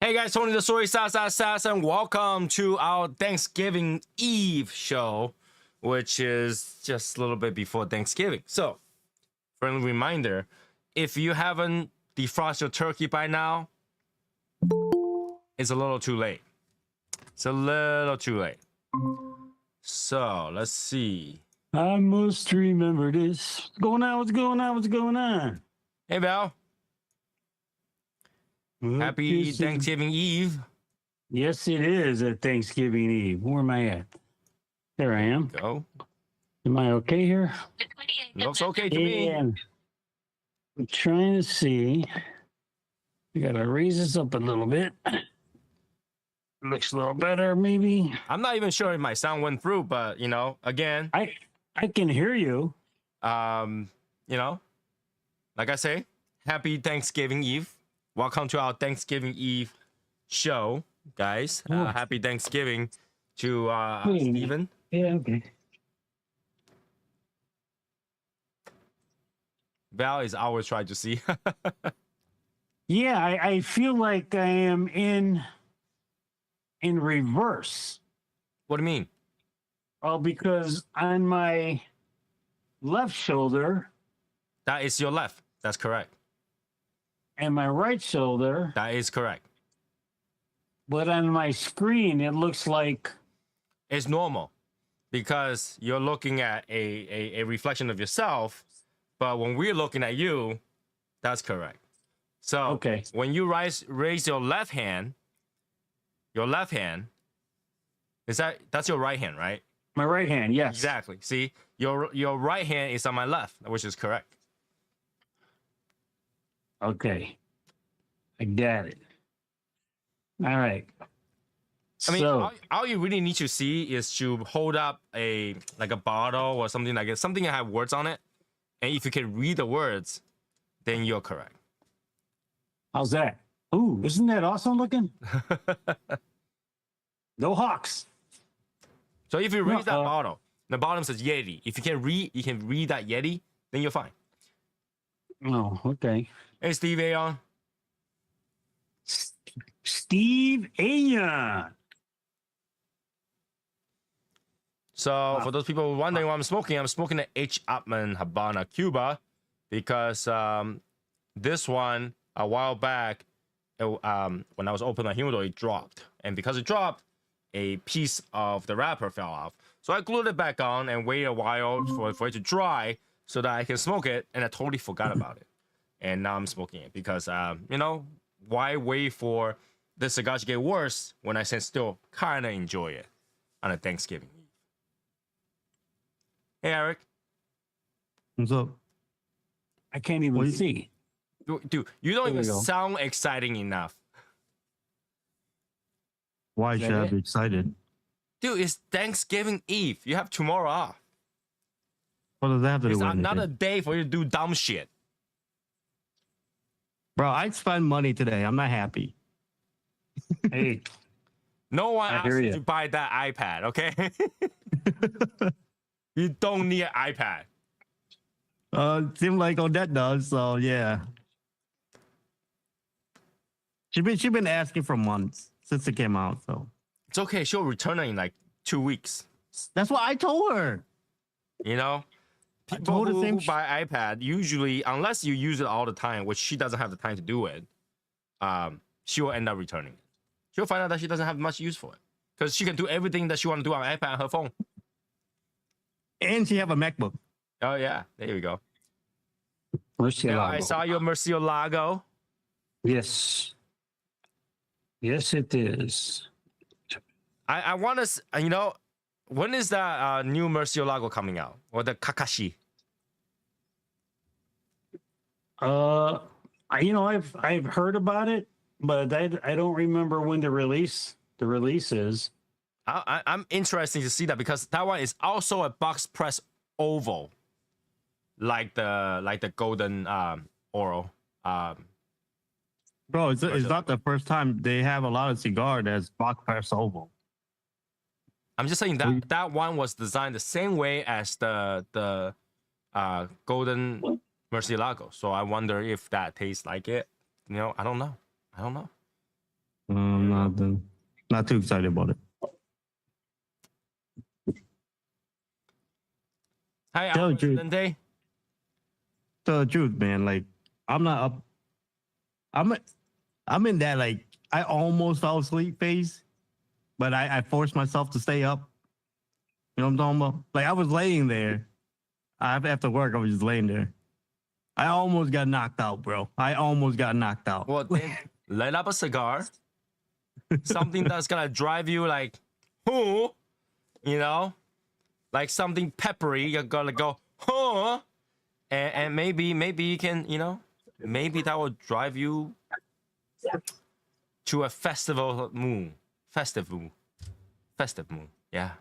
Hey guys, Tony the Soy Sass, and welcome to our Thanksgiving Eve show, which is just a little bit before Thanksgiving. So, friendly reminder, if you haven't defrosted your turkey by now, it's a little too late. It's a little too late. So, let's see. I must remember this. What's going on? What's going on? What's going on? Hey Val, happy Yes, Thanksgiving Eve. Yes, it is at Thanksgiving Eve. Where am I at? There I am. Go. Am I okay here? Looks okay to me. And I'm trying to see. We gotta raise this up a little bit. Looks a little better, maybe. I'm not even sure if my sound went through, but you know, again, I can hear you. you know, like I say, happy Thanksgiving Eve. Welcome to our Thanksgiving Eve show, guys. Happy Thanksgiving to Steven. Yeah, okay. Val is always trying to see. Yeah, I feel like I am in reverse. What do you mean? Oh, because on my left shoulder That is your left. That's correct. and my right shoulder, That is correct. but on my screen it looks like It's normal because you're looking at a reflection of yourself, but when we're looking at you, that's correct. So Okay. when you raise your left hand, that's your right hand, right? my right hand. Yes. Exactly. See, your right hand is on my left, which is correct. Okay. I got it. All right. I mean, so all you really need to see is to hold up a bottle or something like it, something that have words on it, and if you can read the words, then you're correct. how's that? Ooh, isn't that awesome looking? No hawks. So if you raise that No, bottle, the bottom says Yeti. If you can read that Yeti, then you're fine. Oh, okay. Hey, Steve Aon. Steve Ayan. So for those people wondering what I'm smoking the H. Upman Habana Cuba because this one a while back, when I was opening my humidor, it dropped, and because it dropped, a piece of the wrapper fell off. So I glued it back on and waited a while for it to dry so that I can smoke it, and I totally forgot about it. And now I'm smoking it because you know, why wait for the cigar to get worse when I can still kind of enjoy it on a Thanksgiving Eve. Hey, Eric. What's up? I can't even see. Dude, you don't There we even go. sound exciting enough. Why Is should that I it? be excited? Dude, it's Thanksgiving Eve. You have tomorrow off. What does that have to do It's with another anything? day for you to do dumb shit. Bro, I spent money today. I'm not happy. Hey, No one I asked hear you ya. to buy that iPad, okay? You don't need an iPad. Seemed like Odette does, so yeah. She been asking for months since it came out, so It's okay. She'll return it in like 2 weeks. that's what I told her. You know? I People told her who same buy iPad, usually, unless you use it all the time, which she doesn't have the time to do it, she will end up returning it. She'll find out that she doesn't have much use for it. Because she can do everything that she want to do on iPad on her phone. And she have a MacBook. Oh, yeah. There we go. Murcielago. Now, I saw your Murcielago. Yes. Yes, it is. I want to, you know, when is that new Murcielago coming out? Or the Kakashi? I've heard about it, but I don't remember when the release is. I'm interested to see that because that one is also a box press oval, like the golden oral. Bro, it's not the first time they have a lot of cigar that's box press oval. I'm just saying that one was designed the same way as the golden Murcielago. So I wonder if that tastes like it. You know, I don't know. Not too excited about it. Hi, Tell the truth. Presidente. Tell the truth, man. Like I'm not up. I'm in that like I almost fell asleep phase, but I forced myself to stay up. You know what I'm talking about? Like I was laying there. After work, I was just laying there. I almost got knocked out, bro. I almost got knocked out. Well, then light up a cigar. Something that's gonna drive you like, huh? You know, like something peppery. You're gonna go, huh? And maybe you can, you know, maybe that will drive you to a festive mood. Yeah.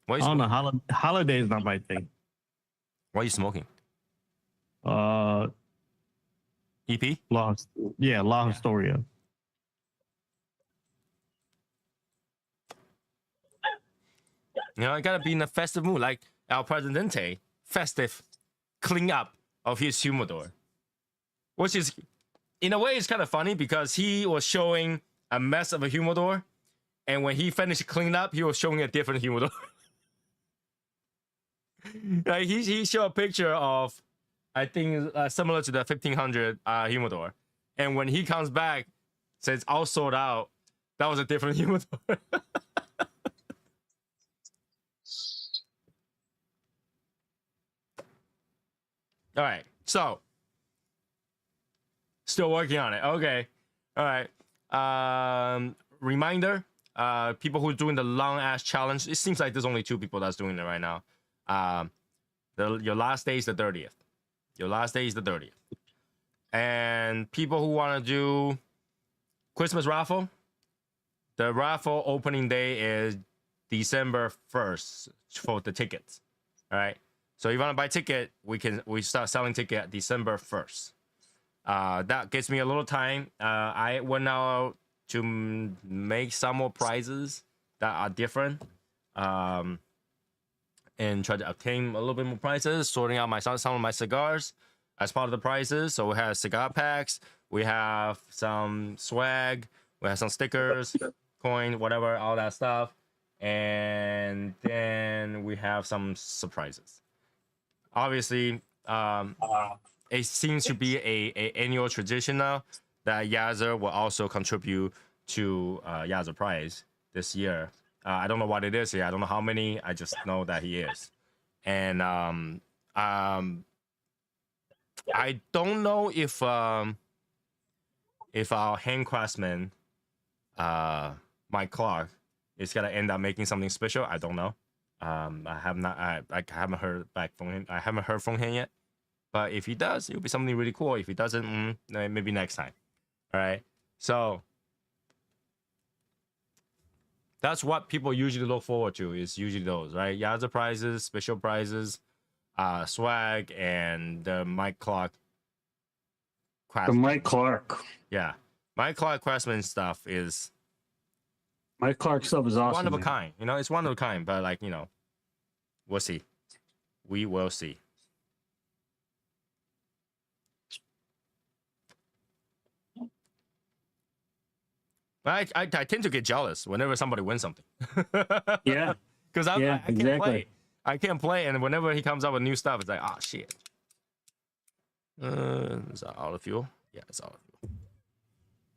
What I are don't you, know. Holiday is not my thing. what are you smoking? EP? Lost. Yeah, La Historia. You know, I gotta be in a festive mood, like El Presidente, festive clean up of his humidor, which is, in a way, it's kind of funny because he was showing a mess of a humidor, and when he finished cleaning up, he was showing a different humidor. Like he showed a picture of, I think, similar to the 1500 humidor, and when he comes back, says all sold out. That was a different humidor. All right, so still working on it. Okay, all right. Reminder: people who are doing the long ass challenge. It seems like there's only 2 people that's doing it right now. Your last day is the 30th. Your last day is the 30th. And people who want to do Christmas raffle, the raffle opening day is December 1st for the tickets. All right. So if you want to buy ticket, we start selling ticket December 1st. That gives me a little time. I went out to make some more prizes that are different. And try to obtain a little bit more prizes, sorting out some of my cigars as part of the prizes. So we have cigar packs, we have some swag, we have some stickers, coin, whatever, all that stuff. And then we have some surprises. Obviously, it seems to be a annual tradition now that Yazer will also contribute to Yazer Prize this year. I don't know what it is here. I don't know how many. I just know that he is. And I don't know if our handcraftsman, Mike Clark, is gonna end up making something special. I don't know. I have not. I haven't heard back from him. I haven't heard from him yet. But if he does, it'll be something really cool. If he doesn't, maybe next time. All right. So that's what people usually look forward to. Is usually those, right? Yaza prizes, special prizes, swag, and the Mike Clark. The Mike Clark. Yeah, Mike Clark Craftsman stuff is Mike Clark stuff is awesome. one of a kind. You know, it's one of a kind. But like, you know, we'll see. We will see. I tend to get jealous whenever somebody wins something. Yeah. Because I can't exactly. play. I can't play, and whenever he comes up with new stuff, it's like, oh shit. Is that olive fuel? Yeah, it's olive fuel.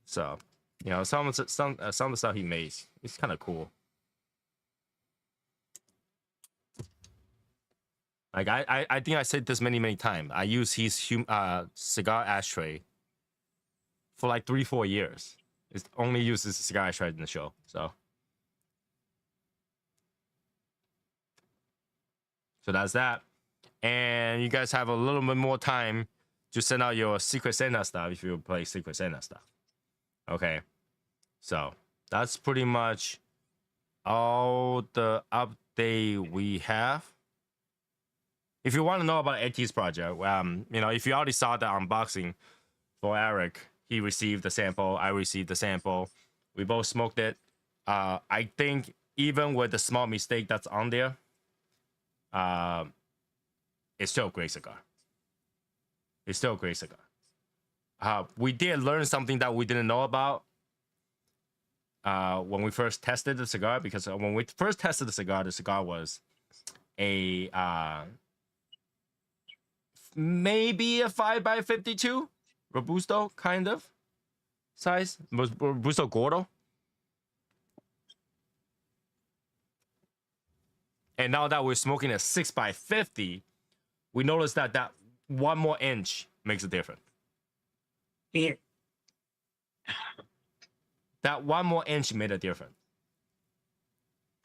So, you know, some of the stuff he makes, it's kind of cool. Like I think I said this many times. I use his cigar ashtray for like 3-4 years. It only uses cigar ashtray in the show. So that's that. And you guys have a little bit more time to send out your Secret Santa stuff if you play Secret Santa stuff. Okay. So that's pretty much all the update we have. If you want to know about AT's project, you know, if you already saw the unboxing for Eric, he received the sample, I received the sample. We both smoked it. I think even with the small mistake that's on there, it's still a great cigar. It's still a great cigar. We did learn something that we didn't know about. when we first tested the cigar, because when we first tested the cigar was a maybe a 5x52 Robusto kind of size, Robusto Gordo. And now that we're smoking a 6x50, we noticed that that 1 more inch makes a difference. It, That 1 more inch made a difference.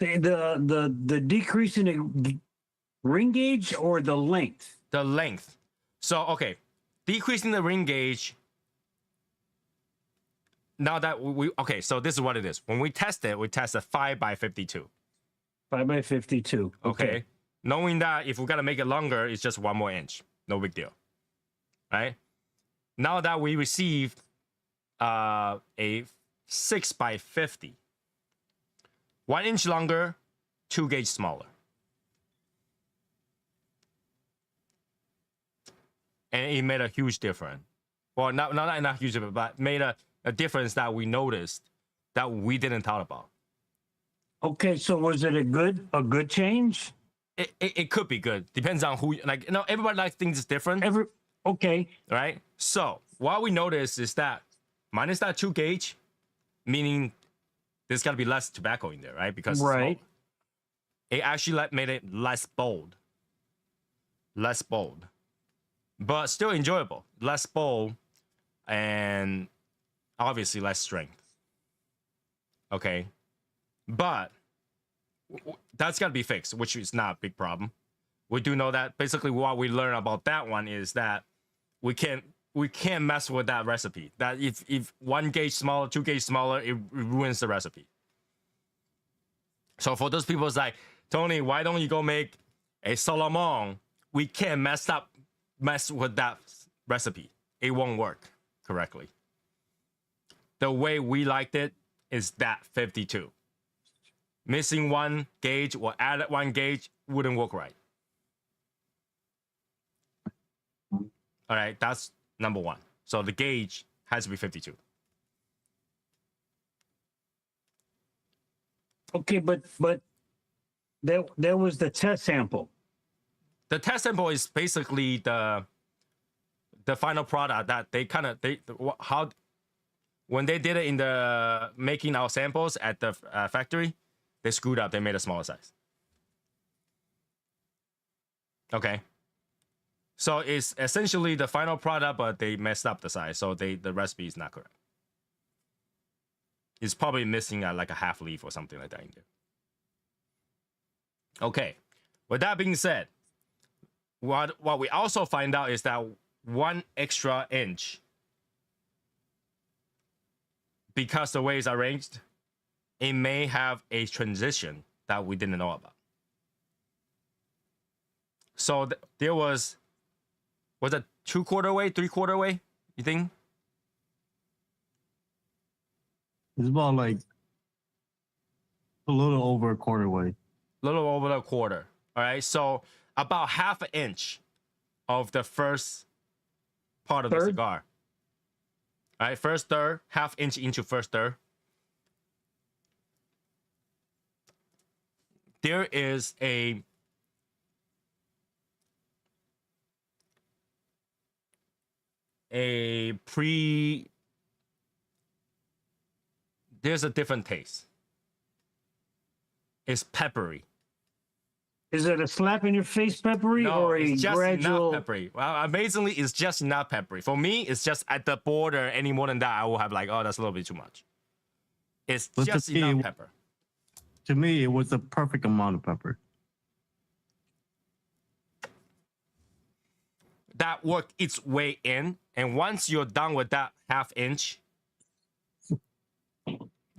the decrease in the ring gauge or the length? The length. So, okay, decreasing the ring gauge. Now that okay, so this is what it is. When we test it, we test a 5x52. 5x52. Okay. Knowing that if we gotta make it longer, it's just 1 more inch. No big deal. Right? Now that we received a 6x50, 1 inch longer, 2 gauge smaller. And it made a huge difference. Well, not huge difference, but made a difference that we noticed that we didn't thought about. Okay, so was it a good change? It could be good. Depends on who, like, you know, everybody likes things different. Okay. Right? So what we noticed is that minus that 2 gauge, meaning there's got to be less tobacco in there, right? Because right. It actually made it less bold. Less bold. But still enjoyable. Less bold and obviously less strength. Okay? But that's got to be fixed, which is not a big problem. We do know that basically what we learned about that one is that we can't mess with that recipe. That if 1 gauge smaller, 2 gauge smaller, it ruins the recipe. So for those people, it's like, Tony, why don't you go make a Solomon? We can't mess with that recipe. It won't work correctly. The way we liked it is that 52. Missing 1 gauge or added 1 gauge wouldn't work right. All right, that's number 1. So the gauge has to be 52. Okay, but that was the test sample. The test sample is basically the final product that when they did it in the making our samples at the factory, they screwed up. They made a smaller size. Okay. So it's essentially the final product, but they messed up the size. So the recipe is not correct. It's probably missing like a half leaf or something like that in there. Okay. With that being said, what we also find out is that 1 extra inch, because the way it's arranged, it may have a transition that we didn't know about. So there was it 2/4 way, 3/4 way, you think? It's about like a little over a quarter way. A little over a quarter. All right. So about half an inch of the first part of the cigar. All right. First third, half inch into first third. There is there's a different taste. It's peppery. Is it a slap in your face peppery or a it's just gradual? not peppery. Well, amazingly, it's just not peppery. For me, it's just at the border. Any more than that, I will have like, oh, that's a little bit too much. It's just enough pepper. To me, it was the perfect amount of pepper. That worked its way in, and once you're done with that half inch,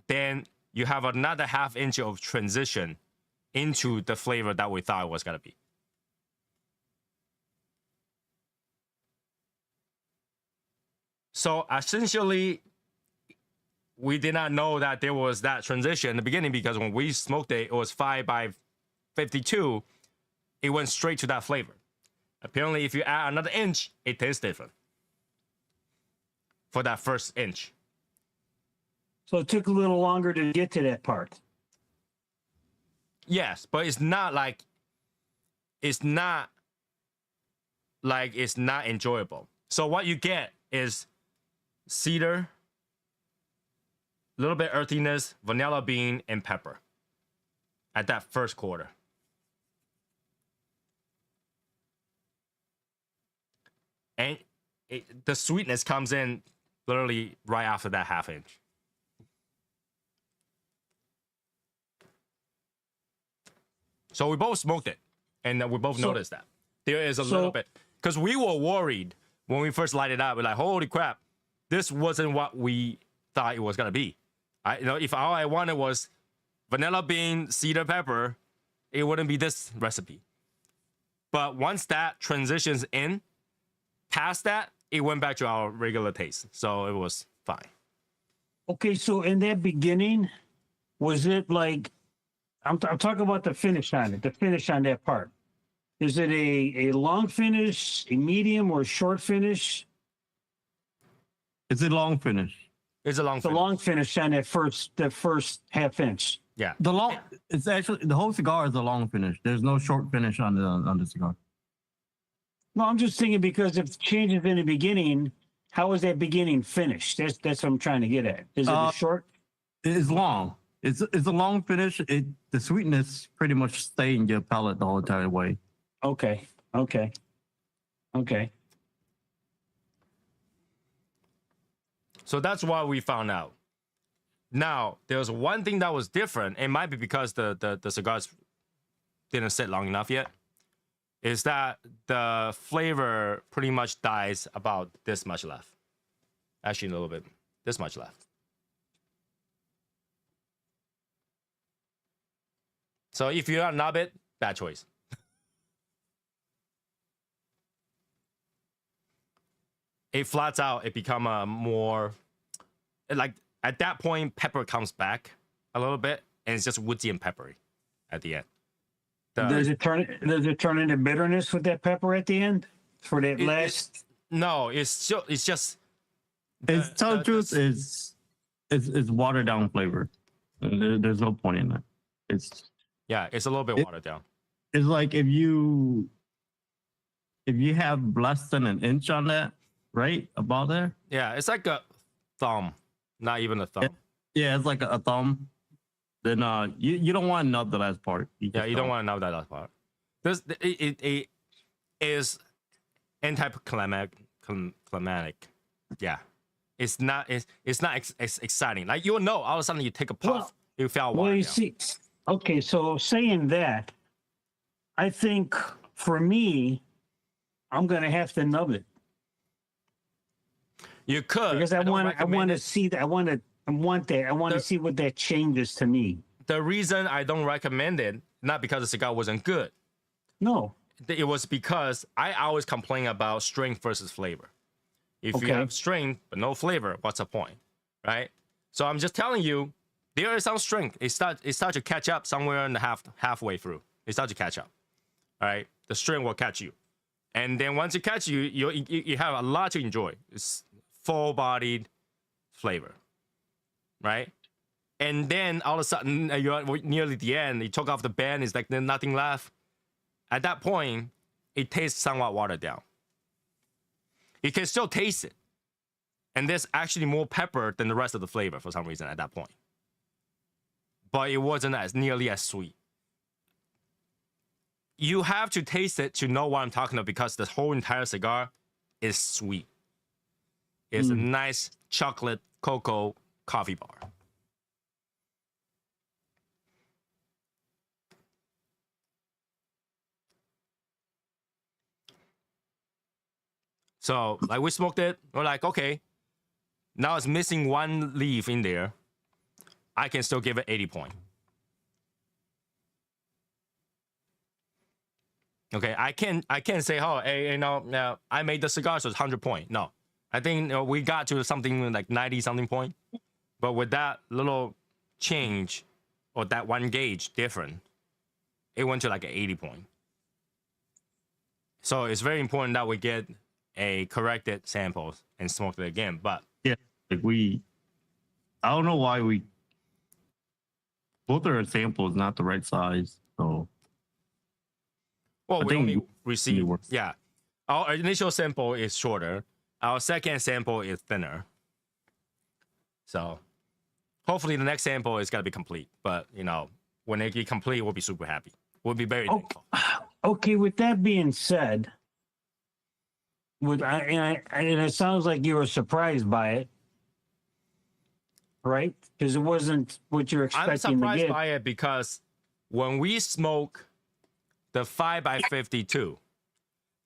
then you have another half inch of transition into the flavor that we thought it was gonna be. So essentially, we did not know that there was that transition in the beginning, because when we smoked it, it was 5x52. It went straight to that flavor. Apparently, if you add another inch, it tastes different for that first inch. So it took a little longer to get to that part. Yes, but it's not like it's not enjoyable. So what you get is cedar, a little bit earthiness, vanilla bean, and pepper at that first quarter. And the sweetness comes in literally right after that half inch. So we both smoked it, and we both noticed that. There is a little bit, because we were worried when we first lighted it up. We're like, holy crap, this wasn't what we thought it was going to be. If all I wanted was vanilla bean, cedar pepper, it wouldn't be this recipe. But once that transitions in, past that, it went back to our regular taste. So it was fine. Okay, so in that beginning, was it like, I'm talking about the finish on it, the finish on that part. Is it a long finish, a medium, or a short finish? It's a long finish. It's a long It's a finish. long finish on that first half inch. Yeah. It's actually the whole cigar is a long finish. There's no short finish on the cigar. No, I'm just thinking because if it changes in the beginning, how is that beginning finished? That's what I'm trying to get at. Is it a short? It's long. It's a long finish. The sweetness pretty much stay in your palate the whole entire way. Okay. So that's what we found out. Now, there's one thing that was different. It might be because the cigars didn't sit long enough yet. Is that the flavor pretty much dies about this much left. Actually, a little bit. This much left. So if you are nub it, bad choice. It flats out. It become a more, like at that point, pepper comes back a little bit, and it's just woodsy and peppery at the end. Does it turn into bitterness with that pepper at the end for that last? No, it's just. It's tell the truth is it's watered down flavor. There's no point in that. It's a little bit watered down. It's like if you have less than an inch on that, right? About there? Yeah, it's like a thumb, not even a thumb. Yeah, it's like a thumb. Then you don't want to nub the last part. You don't want to nub that last part. It is anticlimactic. Yeah, it's not exciting. Like you'll know all of a sudden you take a puff, you feel water. Well, you see, okay, so saying that, I think for me, I'm gonna have to nub it. You could, because I want to see that. I want to see what that changes to me. The reason I don't recommend it, not because the cigar wasn't good. No. It was because I always complain about strength versus flavor. If you have strength but no flavor, what's the point, right? So I'm just telling you, there is some strength. It starts to catch up somewhere in the halfway through. It starts to catch up, all right? The strength will catch you, and then once it catch you, you have a lot to enjoy. It's full-bodied flavor, right? And then all of a sudden, you're nearly the end. You took off the band. It's like there's nothing left. At that point, it tastes somewhat watered down. You can still taste it, and there's actually more pepper than the rest of the flavor for some reason at that point. But it wasn't nearly as sweet. You have to taste it to know what I'm talking about because the whole entire cigar is sweet. It's a nice chocolate cocoa coffee bar. So, like, we smoked it. We're like, okay, now it's missing one leaf in there. I can still give it 80 point. Okay, I can't say, oh, hey, now I made the cigar, so it's 100 point. No, I think we got to something like 90 something point. But with that little change or that one gauge different, it went to like an 80 point. So it's very important that we get a corrected samples and smoke it again. But yeah, like we I don't know why we both our samples not the right size. So Well, I we think only it received, works. yeah. Our initial sample is shorter. Our second sample is thinner. So hopefully the next sample is gonna be complete. But you know, when it get complete, we'll be super happy. We'll be very thankful. Okay, with that being said, and it sounds like you were surprised by it, right? Because it wasn't what you're I'm expecting to surprised get. by it because when we smoke the 5x52,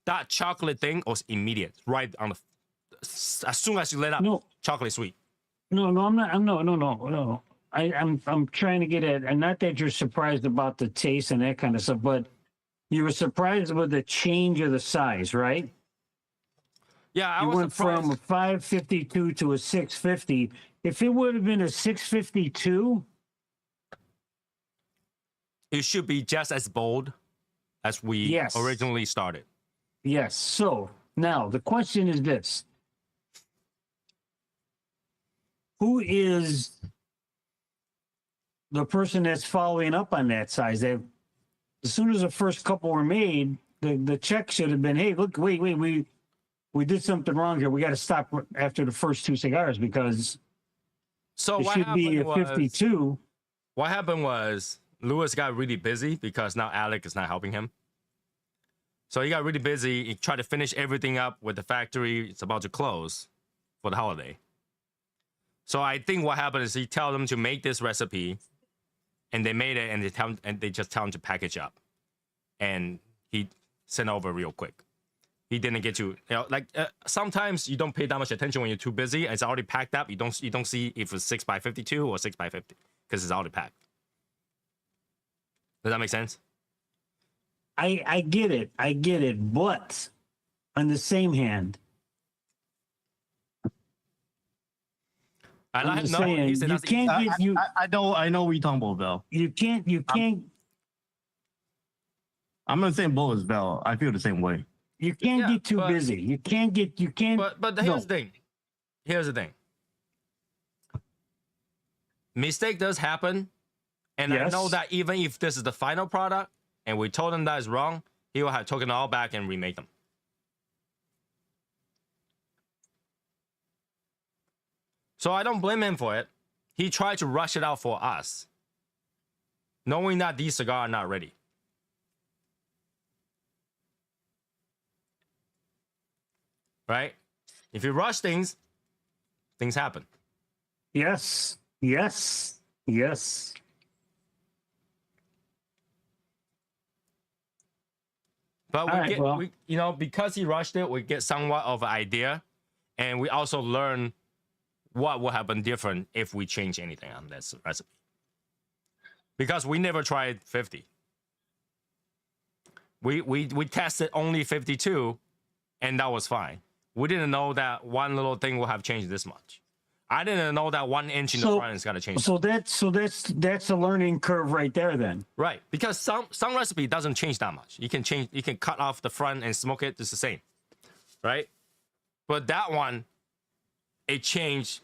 that chocolate thing was immediate, right on the as soon as you lit up, No. chocolate sweet. No, I'm not. No. I'm trying to get at, and not that you're surprised about the taste and that kind of stuff, but you were surprised with the change of the size, right? Yeah, I You was went surprised. from a 552 to a 650. If it would have been a 652, It should be just as bold as we Yes. originally started. yes. So now the question is this: who is the person that's following up on that size? That as soon as the first couple were made, the check should have been, hey, look, wait, we did something wrong here. We got to stop after the first two cigars because So it what should be happened a was 52. what happened was Lewis got really busy because now Alec is not helping him. So he got really busy. He tried to finish everything up with the factory. It's about to close for the holiday. So I think what happened is he told them to make this recipe, and they made it, and they just tell him to package up, and he sent over real quick. He didn't get to, sometimes you don't pay that much attention when you're too busy. It's already packed up. You don't see if it's 6x52 or 6x50 because it's already packed. Does that make sense? I get it, but on the same hand, And I'm I just know saying, he said you that's can't easy. get you I know we talking about Vel. you can't I'm not saying Bo is Vel. I feel the same way. you can't Yeah, get too but- busy. You can't. But here's the thing. Here's the thing. Mistake does happen, and I know Yes. that even if this is the final product and we told him that is wrong, he will have taken it all back and remake them. So I don't blame him for it. He tried to rush it out for us, knowing that these cigars are not ready. Right? If you rush things, things happen. Yes. But All right, well. we, because he rushed it, we get somewhat of an idea, and we also learn what will happen different if we change anything on this recipe. Because we never tried 50. We tested only 52, and that was fine. We didn't know that one little thing will have changed this much. I didn't know that 1 inch in the front is gonna change. So that's a learning curve right there then. Right, because some recipe doesn't change that much. You can cut off the front and smoke it. It's the same, right? But that one, it changed.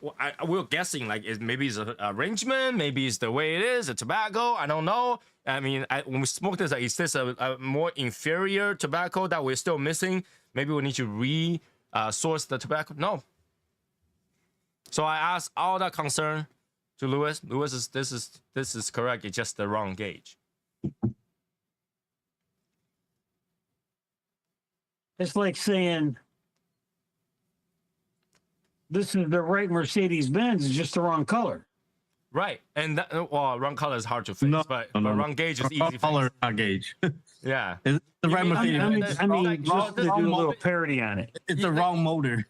We're guessing like maybe it's an arrangement, maybe it's the way it is, a tobacco. I don't know. I mean, when we smoke this, is this a more inferior tobacco that we're still missing? Maybe we need to source the tobacco. No. So I asked all that concern to Lewis. Lewis this is correct. It's just the wrong gauge. It's like saying this is the right Mercedes Benz, it's just the wrong color. Right, and wrong color is hard to fix, but wrong gauge is easy to fix. Color, not gauge. Yeah, It's the right Mercedes. I mean, like, just to do a little parody on it. It's the wrong motor.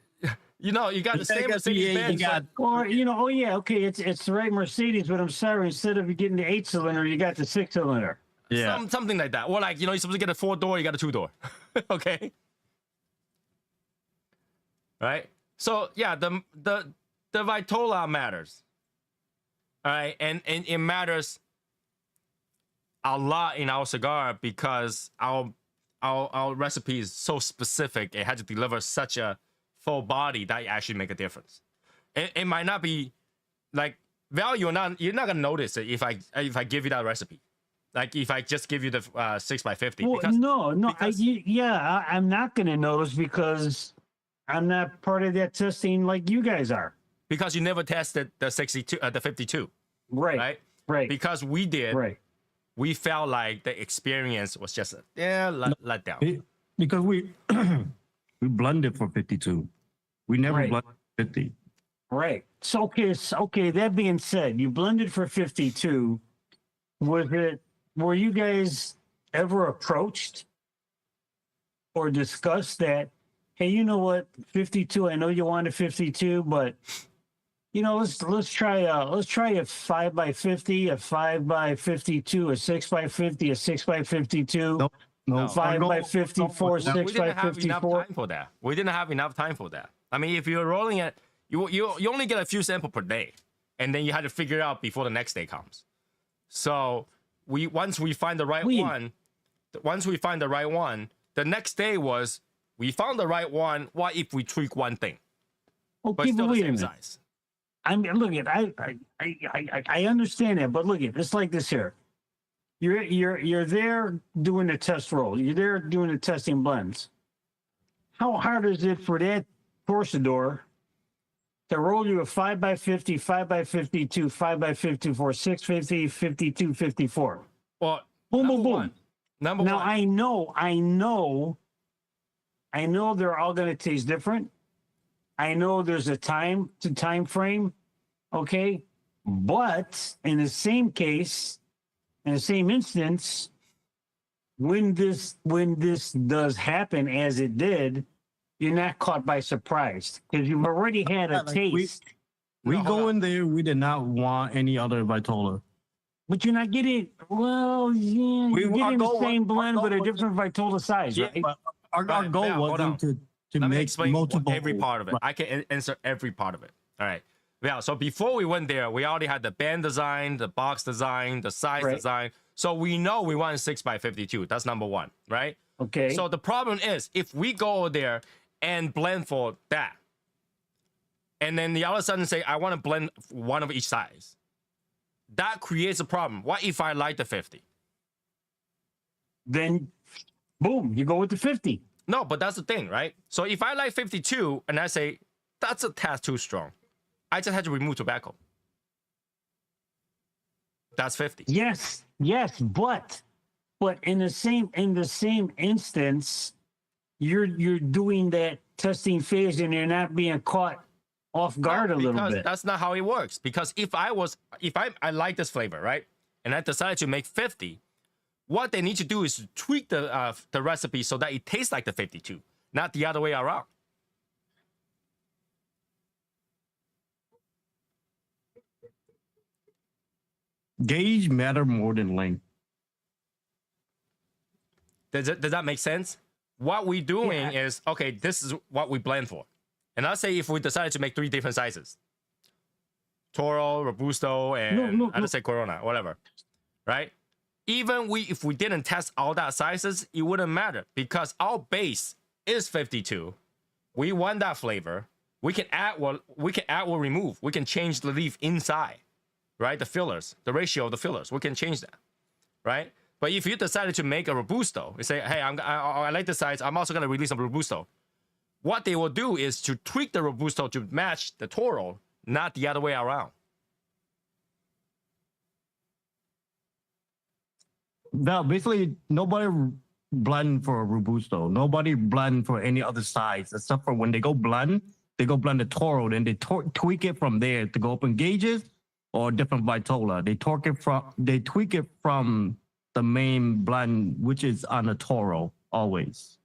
you got the same got Mercedes V8, Benz. you got- Or oh yeah, okay, it's the right Mercedes, but I'm sorry, instead of getting the 8-cylinder, you got the 6-cylinder. Yeah. Something like that. Or like, you're supposed to get a 4-door, you got a 2-door. Okay. Right. So yeah, the Vitola matters. All right, and it matters a lot in our cigar because our recipe is so specific. It had to deliver such a full body that it actually make a difference. It might not be like Val, you're not gonna notice it if I give you that recipe. Like if I just give you the 6x50. Well, Because, no, because- I'm not going to notice because I'm not part of that testing like you guys are. because you never tested the 62, the 52, Right. right? Right. Because we did. Right. We felt like the experience was just let down. Because we we blended for 52. We never Right. blended 50. Right. So okay. That being said, you blended for 52. Were you guys ever approached or discussed that? Hey, you know what? 52. I know you wanted 52, but let's try a 5x50, a 5x52, a 6x50, a 6x52. No, No. 5x54, No, we didn't have enough 6x54. time for that. We didn't have enough time for that. I mean, if you're rolling it, you only get a few samples per day, and then you had to figure it out before the next day comes. So once we find the right one, the next day was we found the right one. What if we tweak one thing, but Okay, still but the wait a same minute. size? I mean, look at I understand that, but look at it's like this here. You're there doing the test roll. You're there doing the testing blends. How hard is it for that torsador to roll you a 5x50, 5x52, 5x54, 650, 52, 54? Well, Boom, number boom, boom. one. Number Now one. I know they're all going to taste different. I know there's a time frame, okay? But in the same case, in the same instance, when this does happen as it did, you're not caught by surprise because you've already had a Like, we- taste, We No, go hold on. in there, we did not want any other Vitola. but you're not getting you're our getting the goal same was- blend our but a goal was- different Vitola size, right? But our Right, goal Val, hold wasn't to Let me make explain multiple every part of it. Right. I can answer every part of it. All right. Yeah. So before we went there, we already had the band design, the box design, the size Right. design. So we know we want 6x52. That's number one, right? Okay. So the problem is if we go over there and blend for that, and then the all of a sudden say, I want to blend one of each size, that creates a problem. What if I like the 50? Then boom, you go with the 50. No, but that's the thing, right? So if I like 52 and I say, that's a tad too strong, I just had to remove tobacco. That's 50. Yes, but in the same instance, you're doing that testing phase and you're not being caught off guard a little Because bit. that's not how it works. Because if I like this flavor, right? And I decided to make 50, what they need to do is to tweak the recipe so that it tastes like the 52, not the other way around. Gauge matter more than length. Does that make sense? What we're doing Yeah. is, okay, this is what we blend for. And let's say if we decided to make 3 different sizes, Toro, Robusto, and No. let's say Corona, whatever, right? Even if we didn't test all that sizes, it wouldn't matter because our base is 52. We want that flavor. We can add or remove. We can change the leaf inside, right? The fillers, the ratio of the fillers, we can change that, right? But if you decided to make a Robusto, you say, hey, I like the size. I'm also going to release some Robusto. What they will do is to tweak the Robusto to match the Toro, not the other way around. No, basically nobody blend for a Robusto. Nobody blend for any other size except for when they go blend the Toro, then they tweak it from there to go up in gauges or different Vitola. They tweak it from the main blend, which is on a Toro always.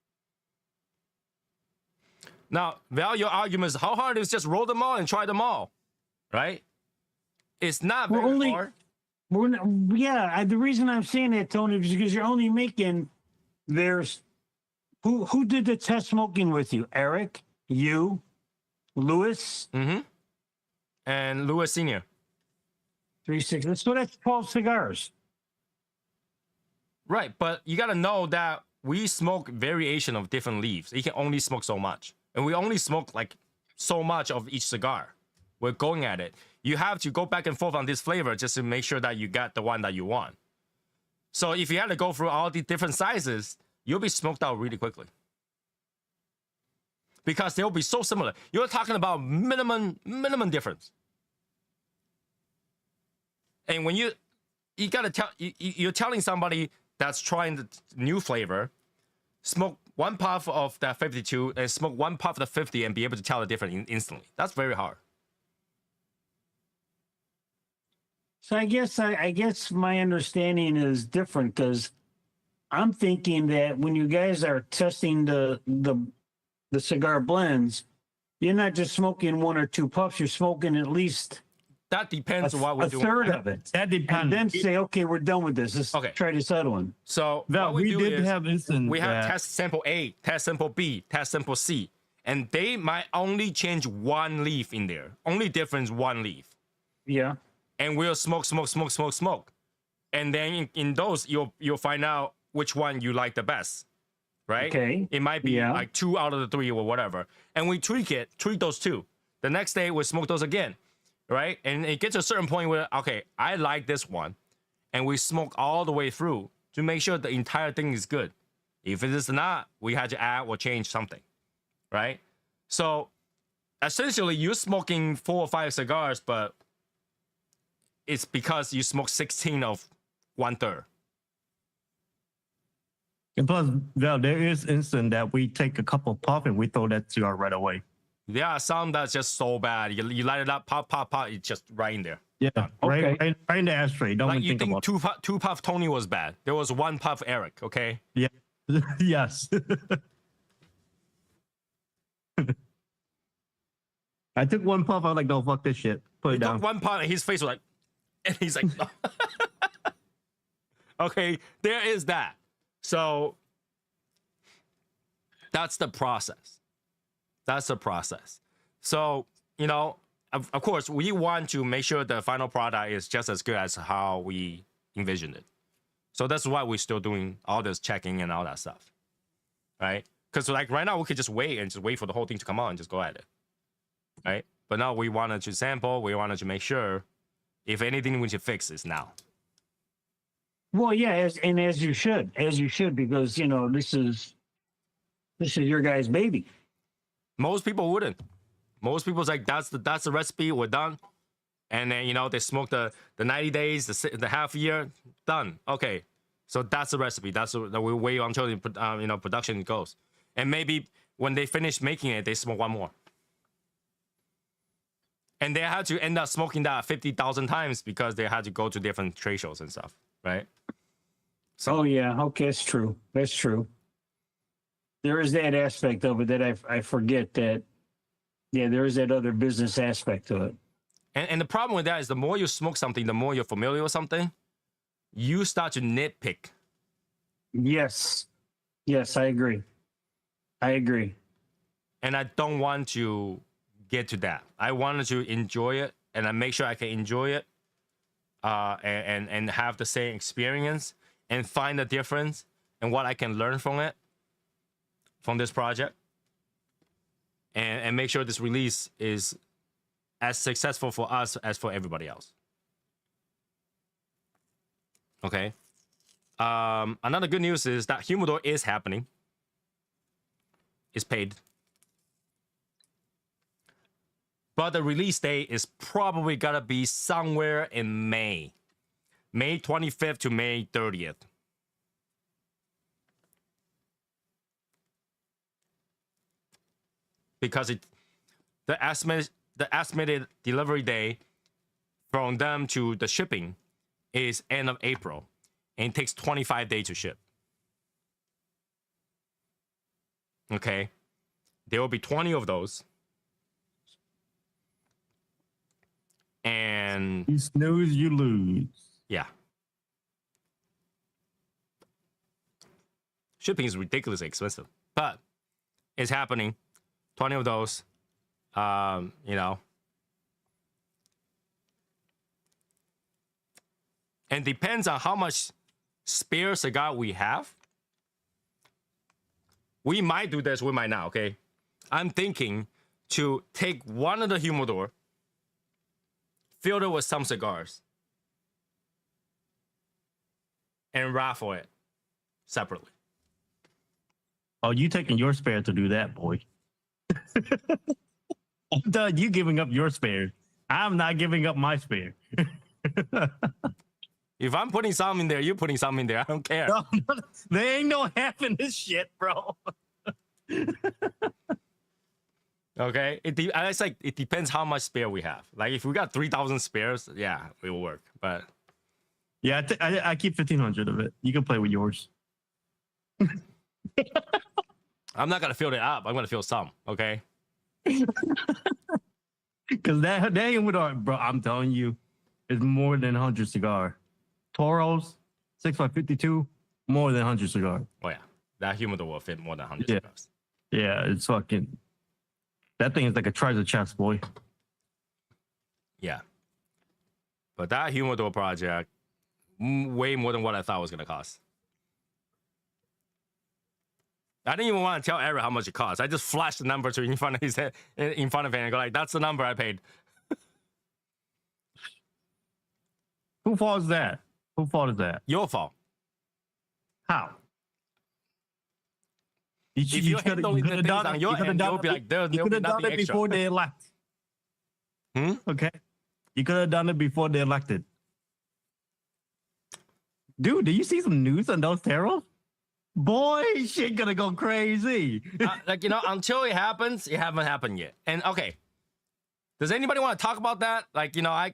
Now, Val, your argument is how hard is just roll them all and try them all, right? It's not We're very only- hard. The reason I'm saying that, Tony, is because you're only making who did the test smoking with you? Eric, you, Lewis, Mm-hmm. And Lewis Sr. 360. So that's 12 cigars. Right, but you got to know that we smoke variation of different leaves. You can only smoke so much. And we only smoke like so much of each cigar. we're going at it. You have to go back and forth on this flavor just to make sure that you got the one that you want. So if you had to go through all the different sizes, you'll be smoked out really quickly. Because they'll be so similar. You're talking about minimum difference. And when you gotta tell, you're telling somebody that's trying the new flavor, smoke one puff of that 52 and smoke one puff of the 50 and be able to tell the difference instantly. That's very hard. So I guess my understanding is different because I'm thinking that when you guys are testing the cigar blends, you're not just smoking one or two puffs. You're smoking at least that depends on what we're doing. A third of it. That depends. And then say, okay, we're done with this. Let's try this other one. So Val, what we do did is have instance we have test sample A, test sample B, test sample C, and they might only change one leaf in there. Only difference one leaf. Yeah. And we'll smoke. And then in those, you'll find out which one you like the best, right? Okay. It might be like 2 out of the 3 or whatever. And we tweak those 2. The next day, we smoke those again, right? And it gets to a certain point where, okay, I like this one. And we smoke all the way through to make sure the entire thing is good. If it is not, we had to add or change something, right? So essentially, you're smoking 4 or 5 cigars, but it's because you smoke 16 of 1/3. And plus, Val, there is instant that we take a couple puff and we throw that cigar right away. There are some that's just so bad. You light it up, pop, it's just right in there. Yeah, Okay. right in the ashtray. Don't Like even you think about think two puff Tony was bad. There was 1 puff Eric, okay? it. Yeah. Yes. I took 1 puff. I was like, no, fuck this shit. Put He it down. took 1 puff and his face was like, and he's like, okay, there is that. So that's the process. So, of course, we want to make sure the final product is just as good as how we envisioned it. So that's why we're still doing all this checking and all that stuff, right? Because like right now, we could just wait for the whole thing to come out and just go at it, right? But now we wanted to sample. We wanted to make sure if anything we should fix is now. Well, yeah, as you should, because this is your guy's baby. Most people wouldn't. Most people's like, that's the recipe, we're done. And then, they smoke the 90 days, the half year, done. Okay, so that's the recipe. That's the we wait until the production goes. And maybe when they finish making it, they smoke one more. And they had to end up smoking that 50,000 times because they had to go to different trade shows and stuff, right? So, oh, yeah. Okay, that's true. There is that aspect of it that I forget that, there is that other business aspect to it. And the problem with that is the more you smoke something, the more you're familiar with something, you start to nitpick. Yes, I agree. And I don't want to get to that. I wanted to enjoy it, and I make sure I can enjoy it and have the same experience and find the difference and what I can learn from it, from this project, and make sure this release is as successful for us as for everybody else. Okay. Another good news is that Humidor is happening. It's paid. But the release date is probably gonna be somewhere in May. May 25th to May 30th. Because the estimated delivery day from them to the shipping is end of April, and it takes 25 days to ship. Okay, there will be 20 of those, and You snooze, you lose. yeah, shipping is ridiculously expensive, but it's happening. 20 of those, And depends on how much spare cigar we have. We might do this, we might not, okay? I'm thinking to take one of the Humidor fill it with some cigars and raffle it separately. Oh, you taking your spare to do that, boy. I'm done. You giving up your spare. I'm not giving up my spare. If I'm putting some in there, you're putting some in there. I don't care. No, there ain't no half in this shit, bro. Okay, it's like it depends how much spare we have. Like if we got 3,000 spares, yeah, it will work. But Yeah, I keep 1,500 of it. You can play with yours. I'm not gonna fill it up. I'm gonna fill some. Okay. Because that humidor, bro, I'm telling you, is more than 100 cigar. Toros, 6x52, more than 100 cigar. Oh yeah, that humidor will fit more than 100 Yeah. cigars. Yeah, it's fucking. That thing is like a treasure chest, boy. Yeah. But that humidor project, way more than what I thought it was gonna cost. I didn't even want to tell Eric how much it cost. I just flashed the number to in front of his head, in front of him, and go like, "That's the number I paid." Who fault is that? Who fault is that? Your fault. How? If you handle the things on your end, you'll be like, "There'll you be could have done nothing it extra." before they elect. Hmm? Okay, you could have done it before they elected. Dude, do you see some news on those taros? Boy, shit gonna go crazy. Like, you know, until it happens, it haven't happened yet. And okay, does anybody want to talk about that? Like, you know, I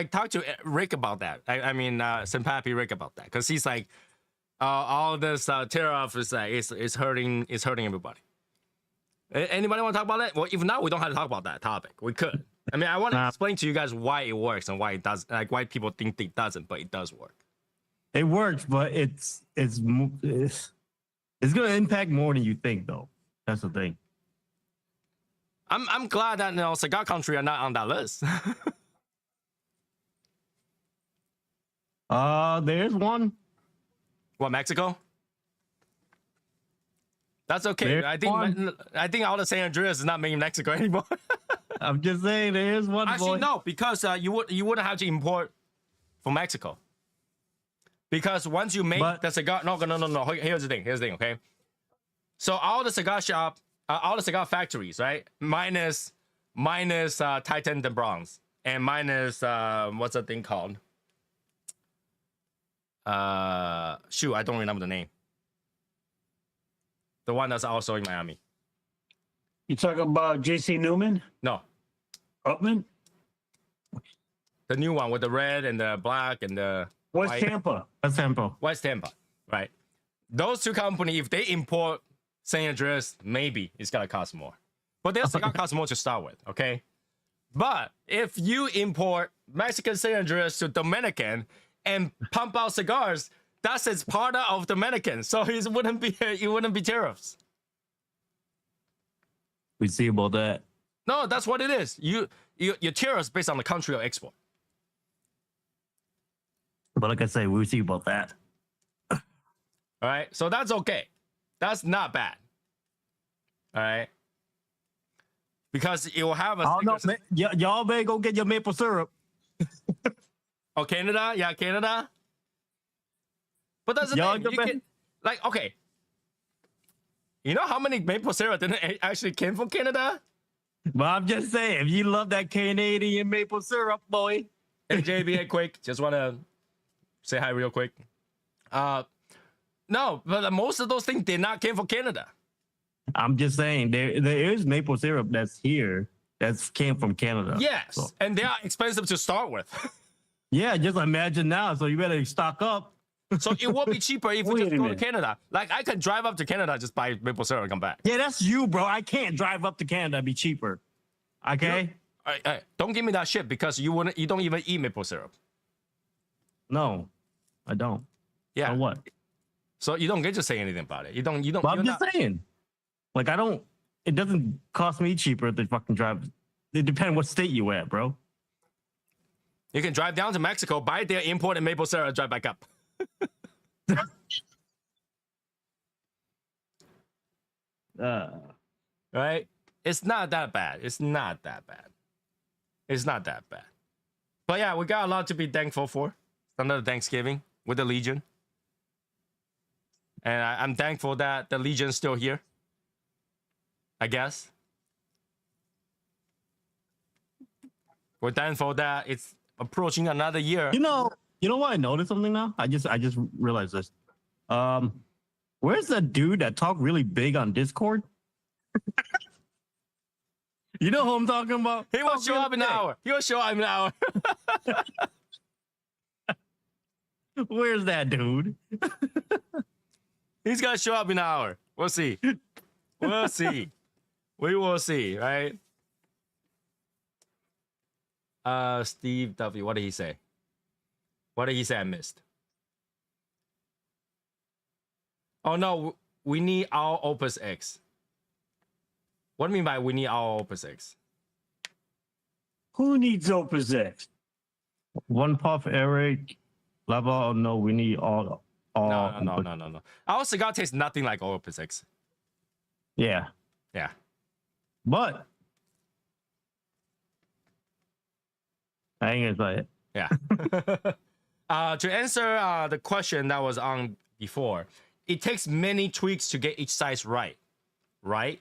talked to Rick about that. I mean, Senpapi Rick about that, because he's like, all this tariff is like is hurting everybody. Anybody want to talk about that? Well, if not, we don't have to talk about that topic. We could. I mean, I want to explain to you guys why it works and why it does, like why people think it doesn't, but it does work. It works, but it's gonna impact more than you think, though. That's the thing. I'm glad that, you know, cigar country are not on that list. There's one. What, Mexico? That's okay. There's I think all the San Andreas is not made in Mexico anymore. I'm just saying, there's one. Actually, boy. no, because you wouldn't have to import from Mexico. Because once you make the cigar, no. Here's the thing. Okay. So all the cigar shop, all the cigar factories, right? Minus Titan de Bronze and minus what's that thing called? Shoot, I don't remember the name. The one that's also in Miami. You talking about J.C. Newman? No, Upman? the new one with the red and the black and the West white. Tampa. That's tempo. West Tampa, right? Those two companies, if they import San Andreas, maybe it's gonna cost more. But their cigar cost more to start with, okay? But if you import Mexican San Andreas to Dominican and pump out cigars, that's as part of Dominican, so it wouldn't be tariffs. We see about that. No, that's what it is. Your tariffs based on the country of export. But like I say, we'll see about that. All right, so that's okay. That's not bad. All right, because it will have a. Oh no, y'all better go get your maple syrup. Oh, Canada, yeah, Canada. But that's the thing. You can, like, okay. You know how many maple syrup didn't actually came from Canada? But I'm just saying, if you love that Canadian maple syrup, boy. Hey, JB, quick. Just want to say hi real quick. No, but most of those things did not came from Canada. I'm just saying, there is maple syrup that's here that's came from Canada. Yes, so. And they are expensive to start with. Yeah, just imagine now. So you better stock up. So it will be cheaper if we just go to Canada. Like, I could drive up to Canada, just buy maple syrup and come back. Yeah, that's you, bro. I can't drive up to Canada and be cheaper. Okay? All right, don't give me that shit, because you don't even eat maple syrup. No, I don't. Yeah. Or what? So you don't get to say anything about it. You don't. But I'm just saying. Like, it doesn't cost me cheaper to fucking drive. It depends what state you at, bro. You can drive down to Mexico, buy their imported maple syrup, and drive back up. Right? It's not that bad. It's not that bad. But yeah, we got a lot to be thankful for. Another Thanksgiving with the Legion. And I'm thankful that the Legion's still here. I guess. We're thankful that it's approaching another year. You know what? I noticed something now. I just realized this. Where's the dude that talked really big on Discord? You know who I'm talking about? He will show up in an hour. He will show up in an hour. Where's that dude? He's gonna show up in an hour. We'll see. We'll see. We will see, right? Steve W. What did he say? What did he say I missed? Oh no, we need our Opus X. What do you mean by we need our Opus X? Who needs Opus X? One Puff, Eric, Lava. Oh, no, we need all. No. Our cigar tastes nothing like Opus X. Yeah. Yeah. But I ain't gonna say it. Yeah. To answer the question that was on before, it takes many tweaks to get each size right. Right?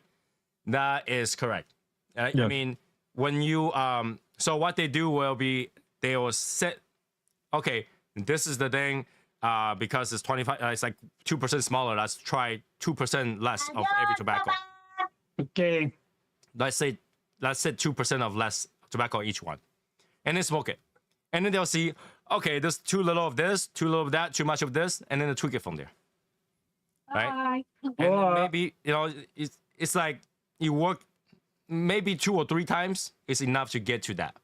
That is correct. I mean, when you so what they do will be they will set. Okay, this is the thing. Because it's 25, it's like 2% smaller. Let's try 2% less of every tobacco. Okay. Let's say 2% of less tobacco each one, and then smoke it, and then they'll see, okay, there's too little of this, too little of that, too much of this, and then they tweak it from there, right? And then maybe it's like you work maybe 2 or 3 times is enough to get to that,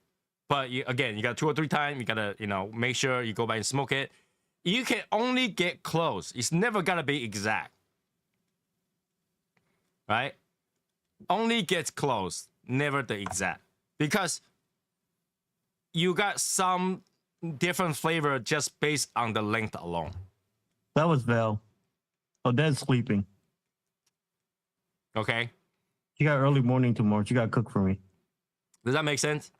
but again, you got 2 or 3 times, you gotta make sure you go back and smoke it. You can only get close. It's never gonna be exact, right? Only gets close, never the exact, because you got some different flavor just based on the length alone. That was Val. Oh, Dad's sleeping. Okay, She got early morning tomorrow. She got to cook for me. does that make sense?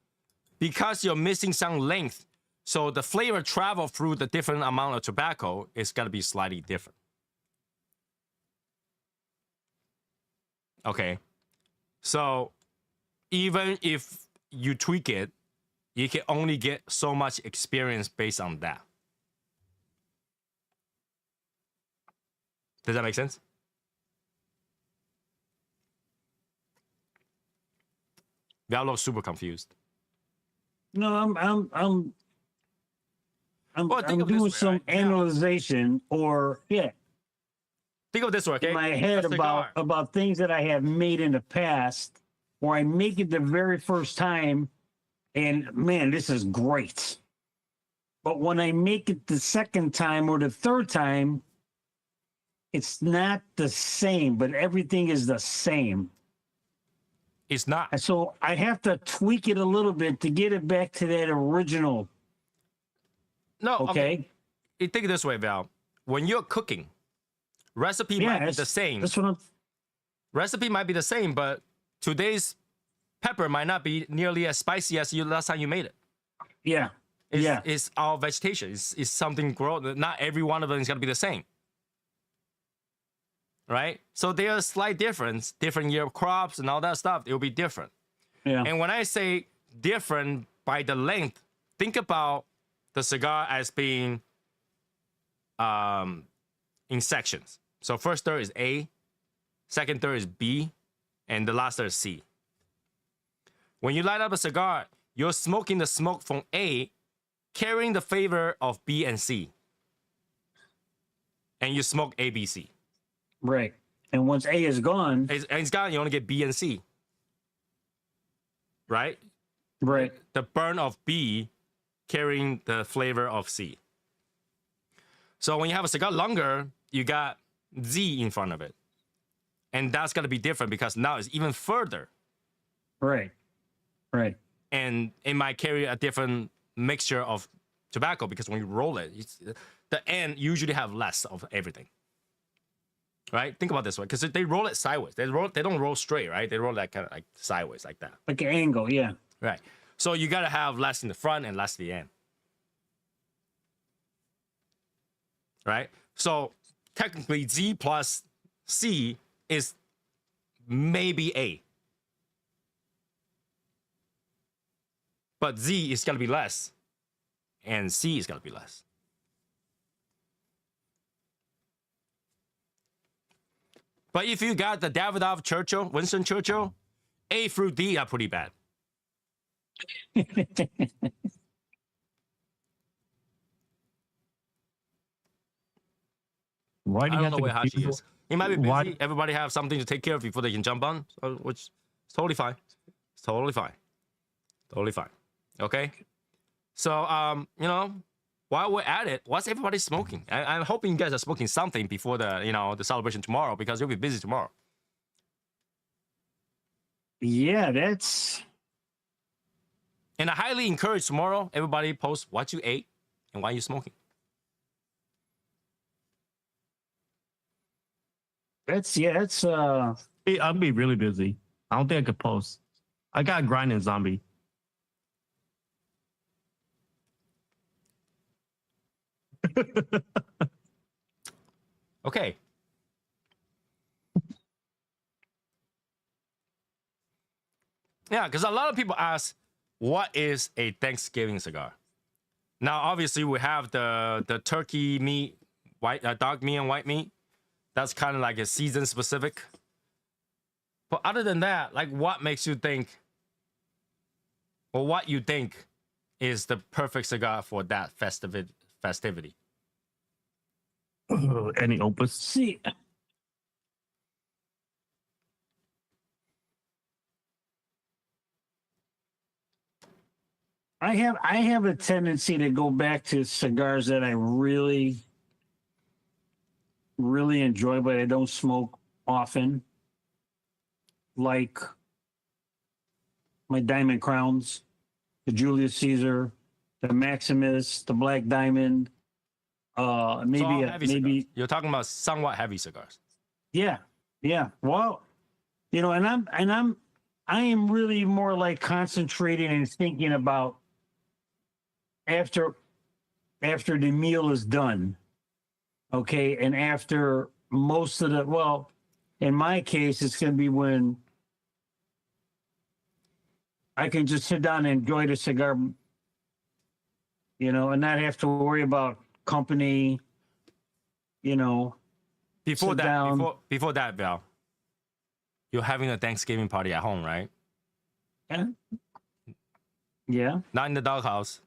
Because you're missing some length, so the flavor travel through the different amount of tobacco is gonna be slightly different. Okay. So even if you tweak it, you can only get so much experience based on that. Does that make sense? Val looks super confused. No, I'm Well, think of this doing way, some right? Yeah. analyzation Think of this way, okay? in my head A cigar. about things that I have made in the past, where I make it the very first time, and man, this is great. But when I make it the second time or the third time, it's not the same, but everything is the same. It's not. And so I have to tweak it a little bit to get it back to that original. No, Okay. You think this way, Val. When you're cooking, recipe might be the same. That's what I'm. Recipe might be the same, but today's pepper might not be nearly as spicy as you last time you made it. Yeah. It's our vegetation. It's something grown. Not every one of them is gonna be the same. Right? So there's a slight difference, different year of crops and all that stuff. It will be different. Yeah. And when I say different by the length, think about the cigar as being in sections. So first third is A, second third is B, and the last third is C. When you light up a cigar, you're smoking the smoke from A, carrying the flavor of B and C. And you smoke A, B, C. Right. And once A is gone, It's gone, you only get B and C. Right? right. The burn of B carrying the flavor of C. So when you have a cigar longer, you got Z in front of it. And that's going to be different because now it's even further. Right. Right. And it might carry a different mixture of tobacco because when you roll it, the end usually have less of everything. Right? Think about this way, because they roll it sideways. They don't roll straight, right? They roll that kind of like sideways like that. Like an angle, yeah. Right. So you gotta have less in the front and less in the end. Right? So technically Z plus C is maybe A. But Z is gonna be less. And C is gonna be less. But if you got the Davidoff Churchill, Winston Churchill, A through D are pretty bad. Why do I you don't have know to where Hashi confuse- is. He might be busy. Why- Everybody have something to take care of before they can jump on, which is totally fine. It's totally fine. Totally fine. Okay? So, you know, while we're at it, what's everybody smoking? I'm hoping you guys are smoking something before the, you know, the celebration tomorrow because you'll be busy tomorrow. Yeah, that's And I highly encourage tomorrow, everybody post what you ate and why you're smoking. that's I'll be really busy. I don't think I could post. I got grinding zombie. Okay. Yeah, because a lot of people ask, what is a Thanksgiving cigar? Now, obviously, we have the turkey meat, white dark meat and white meat. That's kind of like a season specific. But other than that, like, what makes you think, or what you think is the perfect cigar for that festivity? Any opus? see. I have a tendency to go back to cigars that I really enjoy, but I don't smoke often. Like my Diamond Crowns, the Julius Caesar, the Maximus, the Black Diamond. So all Maybe heavy maybe cigars. You're talking about somewhat heavy cigars. yeah. Well, you know, I am really more like concentrating and thinking about after the meal is done. Okay, and after most of the, well, in my case, it's going to be when I can just sit down and enjoy the cigar, you know, and not have to worry about company, you know. Before Sit that, down. before that, Val, you're having a Thanksgiving party at home, right? Yeah, Not in the doghouse.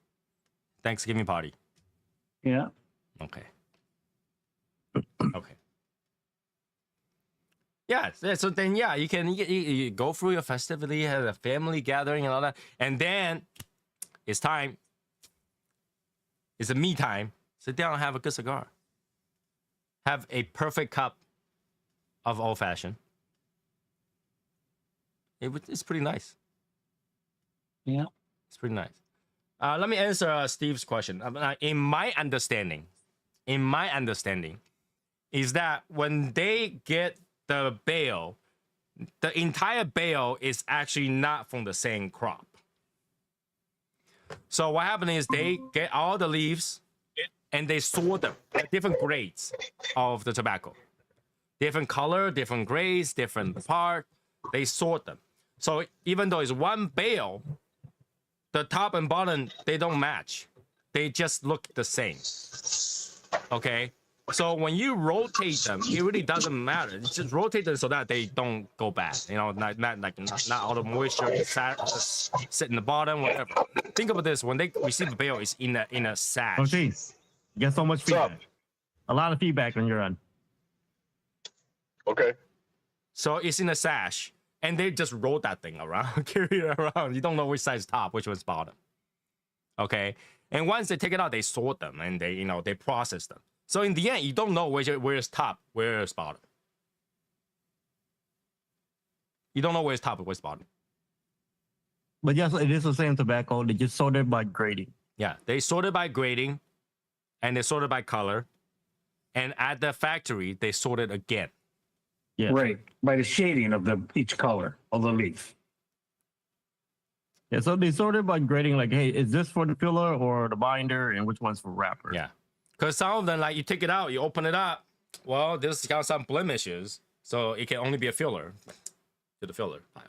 Thanksgiving party. yeah. Okay. Okay. Yeah. So then, yeah, you can you go through your festivity, have a family gathering and all that, and then it's time. It's a me time. Sit down and have a good cigar. Have a perfect cup of old fashioned. It's pretty nice. Yeah. It's pretty nice. Let me answer Steve's question. In my understanding, is that when they get the bale, the entire bale is actually not from the same crop. So what happened is they get all the leaves and they sort them, different grades of the tobacco, different color, different grades, different part. They sort them. So even though it's one bale, the top and bottom, they don't match. They just look the same. Okay? So when you rotate them, it really doesn't matter. It's just rotate them so that they don't go bad. You know, not all the moisture sit in the bottom, whatever. Think about this: when they receive the bale, it's in a sash. Oh, geez. You got so much What's up? feedback. A lot of feedback on your end. Okay. So it's in a sash, and they just roll that thing around, carry it around. You don't know which side's top, which one's bottom. Okay, and once they take it out, they sort them and they process them. So in the end, you don't know where's top, where's bottom. You don't know where's top and where's bottom. But yes, it is the same tobacco. They just sort it by grading. Yeah, they sorted by grading, and they sorted by color, and at the factory they sorted again. Yeah. Right. By the shading of each color of the leaf. Yeah, so they sorted by grading, like, hey, is this for the filler or the binder, and which one's for wrapper? Yeah, because some of them, like, you take it out, you open it up. Well, this got some blemishes, so it can only be a filler to the filler pile.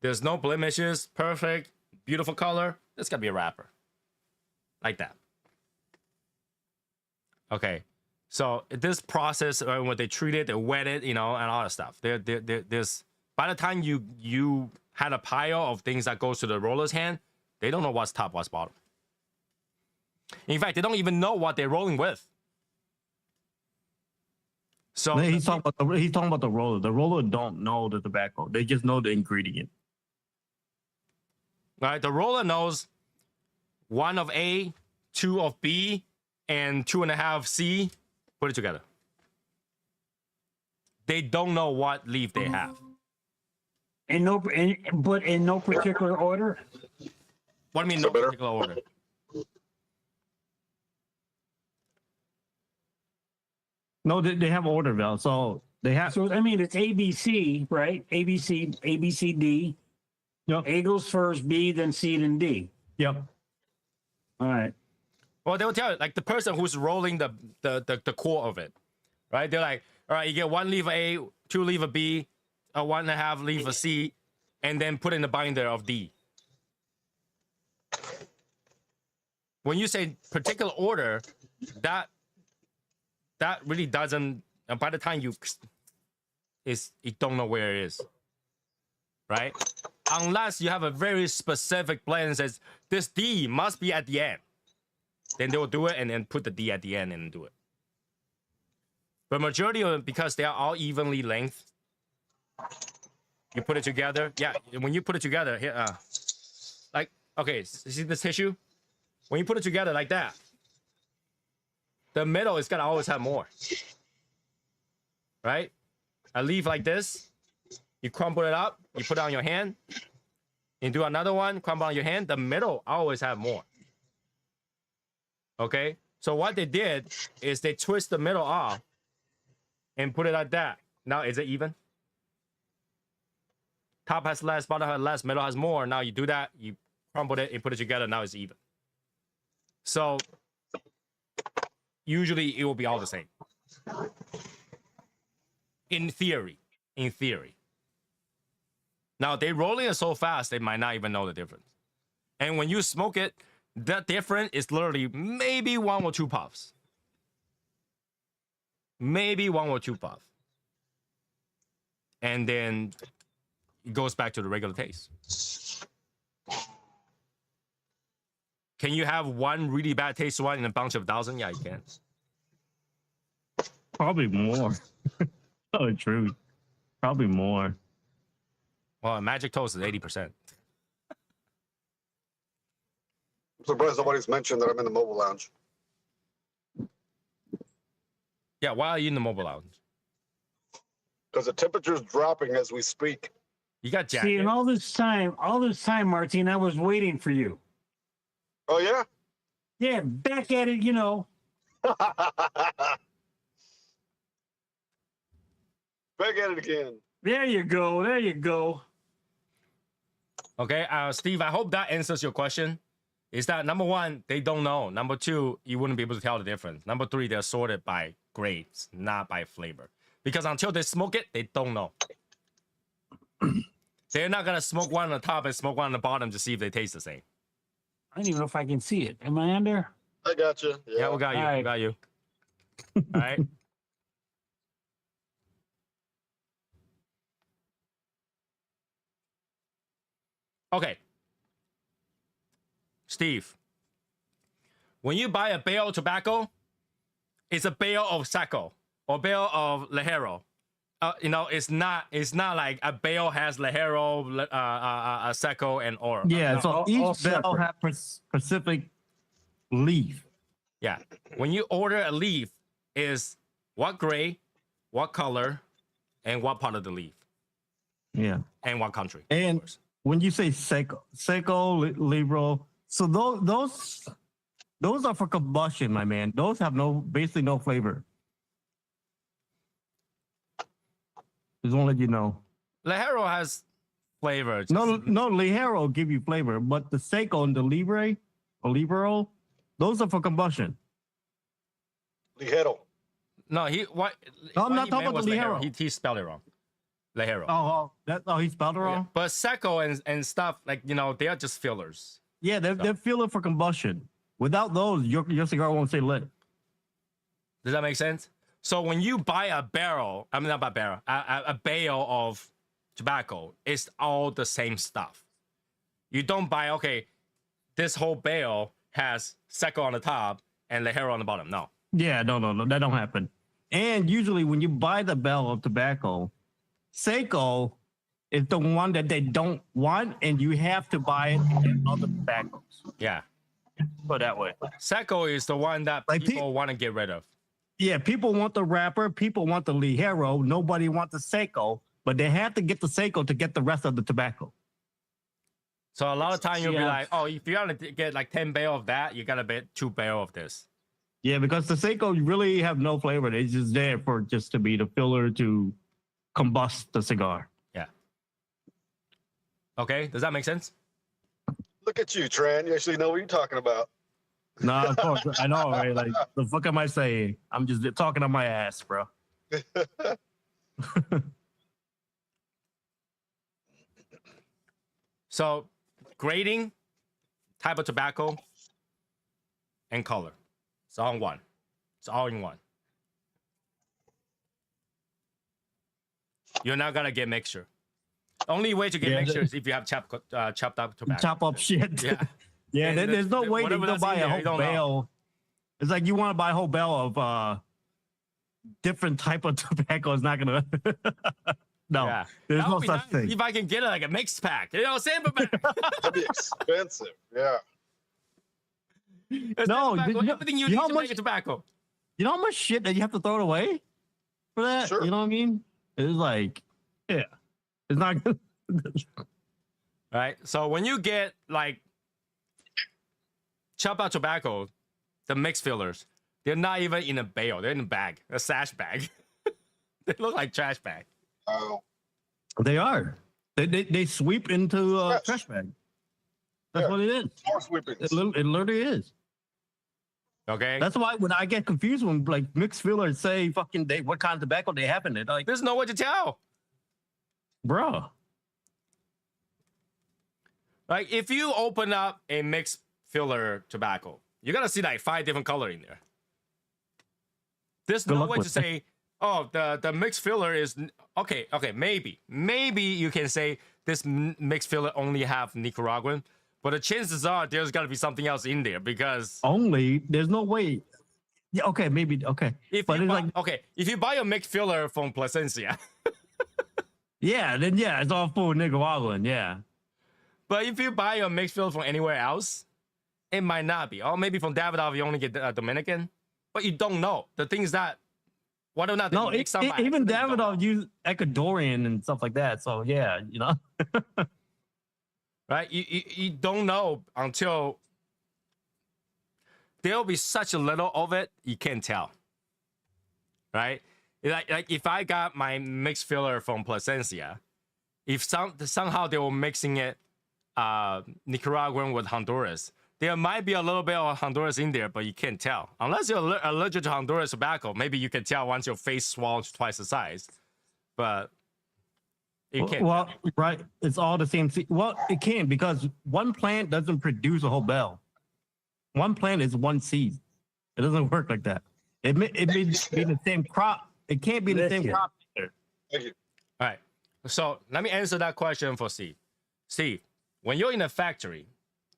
There's no blemishes, perfect, beautiful color. This gotta be a wrapper, like that. Okay, so this process, when they treat it, they wet it, and all that stuff. There's by the time you had a pile of things that goes to the roller's hand, they don't know what's top, what's bottom. In fact, they don't even know what they're rolling with. So He's talking about the roller. The roller don't know the tobacco. They just know the ingredient. Right, the roller knows 1 of A, 2 of B, and 2.5 C. Put it together. They don't know what leaf they have. But in no particular order. What do you mean, no particular order? No, they have order, Val. So they have. So I mean, it's ABC, right? ABC, D. Yep. A goes first, B, then C, then D. Yep. All right. Well, they will tell you, like the person who's rolling the core of it, right? They're like, all right, you get 1 leaf of A, 2 leaf of B, 1.5 leaf of C, and then put in the binder of D. When you say particular order, that really doesn't. And by the time you don't know where it is, right? Unless you have a very specific blend that says this D must be at the end, then they will do it and then put the D at the end and do it. But majority of them, because they are all evenly length, you put it together. Yeah, when you put it together here, like, okay, see this tissue? When you put it together like that, the middle is gonna always have more, right? A leaf like this, you crumble it up, you put it on your hand, you do another one, crumble on your hand, the middle always have more. Okay, so what they did is they twist the middle off and put it like that. Now, is it even? Top has less, bottom has less, middle has more. Now you do that, you crumble it, you put it together, now it's even. So usually it will be all the same. In theory. Now they rolling it so fast, they might not even know the difference. And when you smoke it, that difference is literally maybe 1 or 2 puffs. Maybe 1 or 2 puffs. And then it goes back to the regular taste. Can you have one really bad taste one in a bunch of 1,000? Yeah, you can. Probably more. Oh, true. Probably more. Well, Magic Toast is 80%. I'm surprised nobody's mentioned that I'm in the mobile lounge. Yeah, why are you in the mobile lounge? Because the temperature's dropping as we speak. You got jacket. See, and all this time, Martin, I was waiting for you. Oh, yeah? Yeah, back at it, Back at it again. There you go. Okay, Steve, I hope that answers your question. Is that number 1, they don't know. Number 2, you wouldn't be able to tell the difference. Number 3, they're sorted by grades, not by flavor. Because until they smoke it, they don't know. They're not gonna smoke one on the top and smoke one on the bottom to see if they taste the same. I don't even know if I can see it. Am I under? I got you. Yeah, we got you. All right. We got you. All right. Okay. Steve, when you buy a bale of tobacco, it's a bale of Sacco or bale of Lajero. It's not like a bale has Lajero, Sacco, and Oro. Yeah, No, so all each bell separate. have specific leaf. Yeah. When you order a leaf, is what gray, what color, and what part of the leaf, Yeah. and what country. of And course. when you say seco, libro, so those are for combustion, my man. Those have basically no flavor. Just want to let you know. Lajero has flavor. Just- No, Ligero give you flavor, but the Seiko and the Libre or Libero, those are for combustion. Ligero. No, he what? No, I'm what not he talking meant about the was Ligero. He spelled it wrong. Ligero. He spelled it wrong. But Seco and stuff like they are just fillers. Yeah, they're filler for combustion. Without those, your cigar won't stay lit. Does that make sense? So when you buy a barrel, I mean not a barrel, a bale of tobacco, it's all the same stuff. You don't buy this whole bale has Seco on the top and Ligero on the bottom. No. Yeah, no, that don't happen. And usually when you buy the bale of tobacco, Seiko is the one that they don't want, and you have to buy it in other tobaccos. Yeah. Put it that way. Seco is the one that Like people want to get rid of. Yeah, people want the wrapper, people want the Ligero, nobody wants the Seiko, but they have to get the Seiko to get the rest of the tobacco. So a lot of time you'll be Yeah. like, oh, if you want to get like 10 bale of that, you got to bet 2 bale of this. Yeah, because the Seiko really have no flavor. It's just there for just to be the filler to combust the cigar. Yeah. Okay, does that make sense? Look at you, Tran. You actually know what you're talking about. No, of course. I know, right? Like, the fuck am I saying? I'm just talking on my ass, bro. So grading, type of tobacco, and color. It's all in one. It's all in one. You're not gonna get mixture. Only way to get Yeah, mixture is if you have chopped up tobacco. Chop up shit. Yeah. Yeah, And there's no way to whatever go that's buy in a there, you whole don't know. bale. It's like you want to buy a whole bale of different type of tobacco. It's not gonna. No, Yeah. there's That no would be such nice thing. if I can get it like a mixed pack. Sample pack. That'd be expensive. Yeah. A No, sample pack, you know- everything you you know need how to much- make a tobacco. You know how much shit that you have to throw it away for that? Sure. You know what I mean? It's like, yeah, it's not good. Right? So when you get like chopped out tobacco, the mix fillers, they're not even in a bale. They're in a bag, a sash bag. They look like trash bag. Oh. They are. They sweep into a Yes. trash bag. That's Yeah. what it is. Floor sweepings. It literally is. Okay? That's why when I get confused when like mixed fillers say fucking what kind of tobacco they have in it, like, There's no way to tell. bro. Like if you open up a mixed filler tobacco, you're gonna see like 5 different colors in there. There's Good no luck way to with that. say, oh, the mixed filler is okay. Maybe you can say this mixed filler only have Nicaraguan, but the chances are there's gotta be something else in there because Only there's no way. Yeah, okay, maybe okay. if But you it's buy, like, if you buy a mixed filler from Plasencia, yeah, then yeah, it's all full Nicaraguan, yeah. but if you buy a mixed filler from anywhere else, it might not be. Or maybe from Davidoff you only get Dominican, but you don't know. The thing is that whether or not they No, mix some by even accident, you don't know. Davidoff use Ecuadorian and stuff like that. So yeah, you know. Right? You don't know until there'll be such a little of it, you can't tell. Right? Like if I got my mixed filler from Plasencia, if somehow they were mixing it Nicaraguan with Honduras, there might be a little bit of Honduras in there, but you can't tell. Unless you're allergic to Honduras tobacco, maybe you can tell once your face swells twice the size. But you can't. Well, right, it's all the same. Well, it can because one plant doesn't produce a whole bell. One plant is one seed. It doesn't work like that. It may be the same crop. It can't be the same Listen. crop either. Thank you. All right. So let me answer that question for Steve. Steve, when you're in a factory,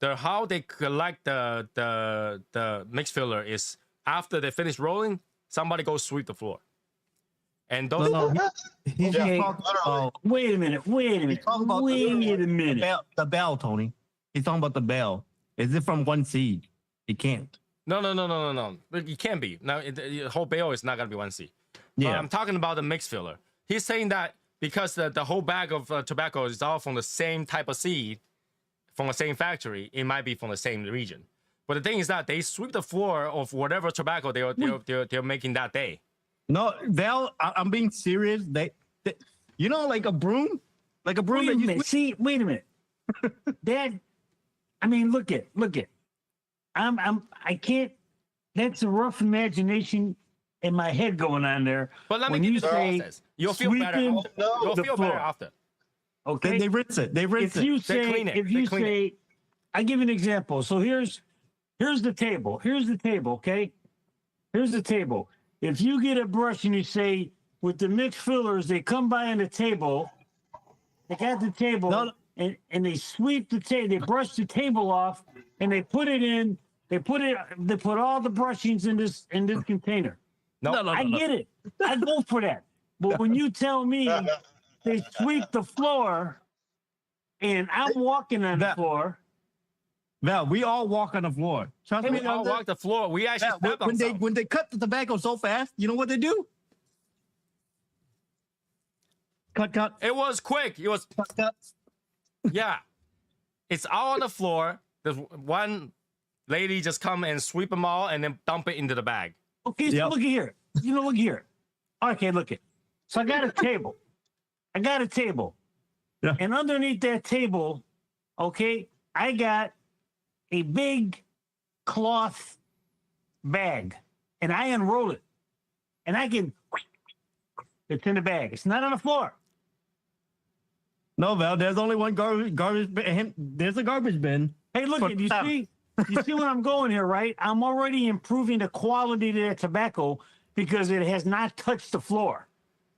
how they collect the mix filler is after they finish rolling, somebody goes sweep the floor. And those No, he's Yeah. just talking about Wait a minute. He's talking about Wait a minute. the bell, Tony. He's talking about the bell. Is it from one seed? It can't. No. But it can be. Now the whole bale is not gonna be one seed. But Yeah. I'm talking about the mix filler. He's saying that because the whole bag of tobacco is all from the same type of seed, from the same factory, it might be from the same region. But the thing is that they sweep the floor of whatever tobacco they're making that day. No, Val, I'm being serious. They, you know, like a broom. like a broom Wait a that you minute. See, wait a minute. That, I mean, look at. I can't. That's a rough imagination in my head going on there. But let me when give you you the say process. You'll feel better. sweeping After. No, You'll the feel better floor. after. Okay. They rinse it. They rinse if it. you They say, clean it. if They you clean say, I give you an example. So here's the table. Here's the table. Okay. Here's the table. If you get a brush and you say with the mixed fillers, they come by on the table. They got the table No. and they sweep the table. They brush the table off and they put it in. They put all the brushings in this container. No, No. I get it. I go for that. But when you tell me they sweep the floor and I'm walking on the That- floor, Val, we all walk on the floor. Trust we me. all walk the floor. We actually Val, step on some. when they cut the tobacco so fast, you know what they do? Cut. It was quick. It was Cut. yeah. It's all on the floor. There's one lady just come and sweep them all and then dump it into the bag. okay, so Yep. look at here. Look here. Okay, look it. So I got a table. Yeah. And underneath that table, okay, I got a big cloth bag. And I unroll it. And I can it's in the bag. It's not on the floor. No, Val, there's only one garbage bin. There's a garbage bin. Hey, look For at you them. see? You see where I'm going here, right? I'm already improving the quality of that tobacco because it has not touched the floor.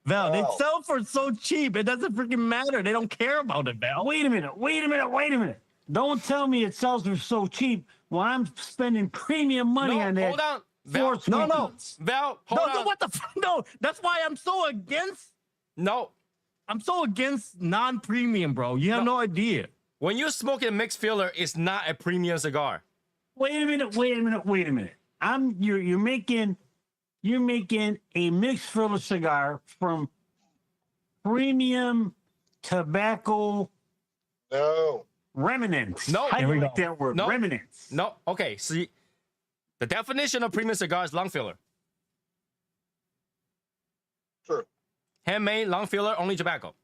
Val, they Wow. sell for so cheap. It doesn't freaking matter. They don't care about it, Val. Wait a minute. Don't tell me it sells for so cheap when I'm spending premium money No, on that. hold on. floor Val, No. Val, hold No, on. what the no? That's why I'm so against. No. I'm so against non-premium, bro. You have no idea. When you're smoking mixed filler, it's not a premium cigar. Wait a minute. You're making a mixed filler cigar from premium tobacco no. remnants. No. I Here we don't like go. that word. No. Remnants. No. Okay. See, the definition of premium cigar is long filler. True. Handmade, long filler, only tobacco.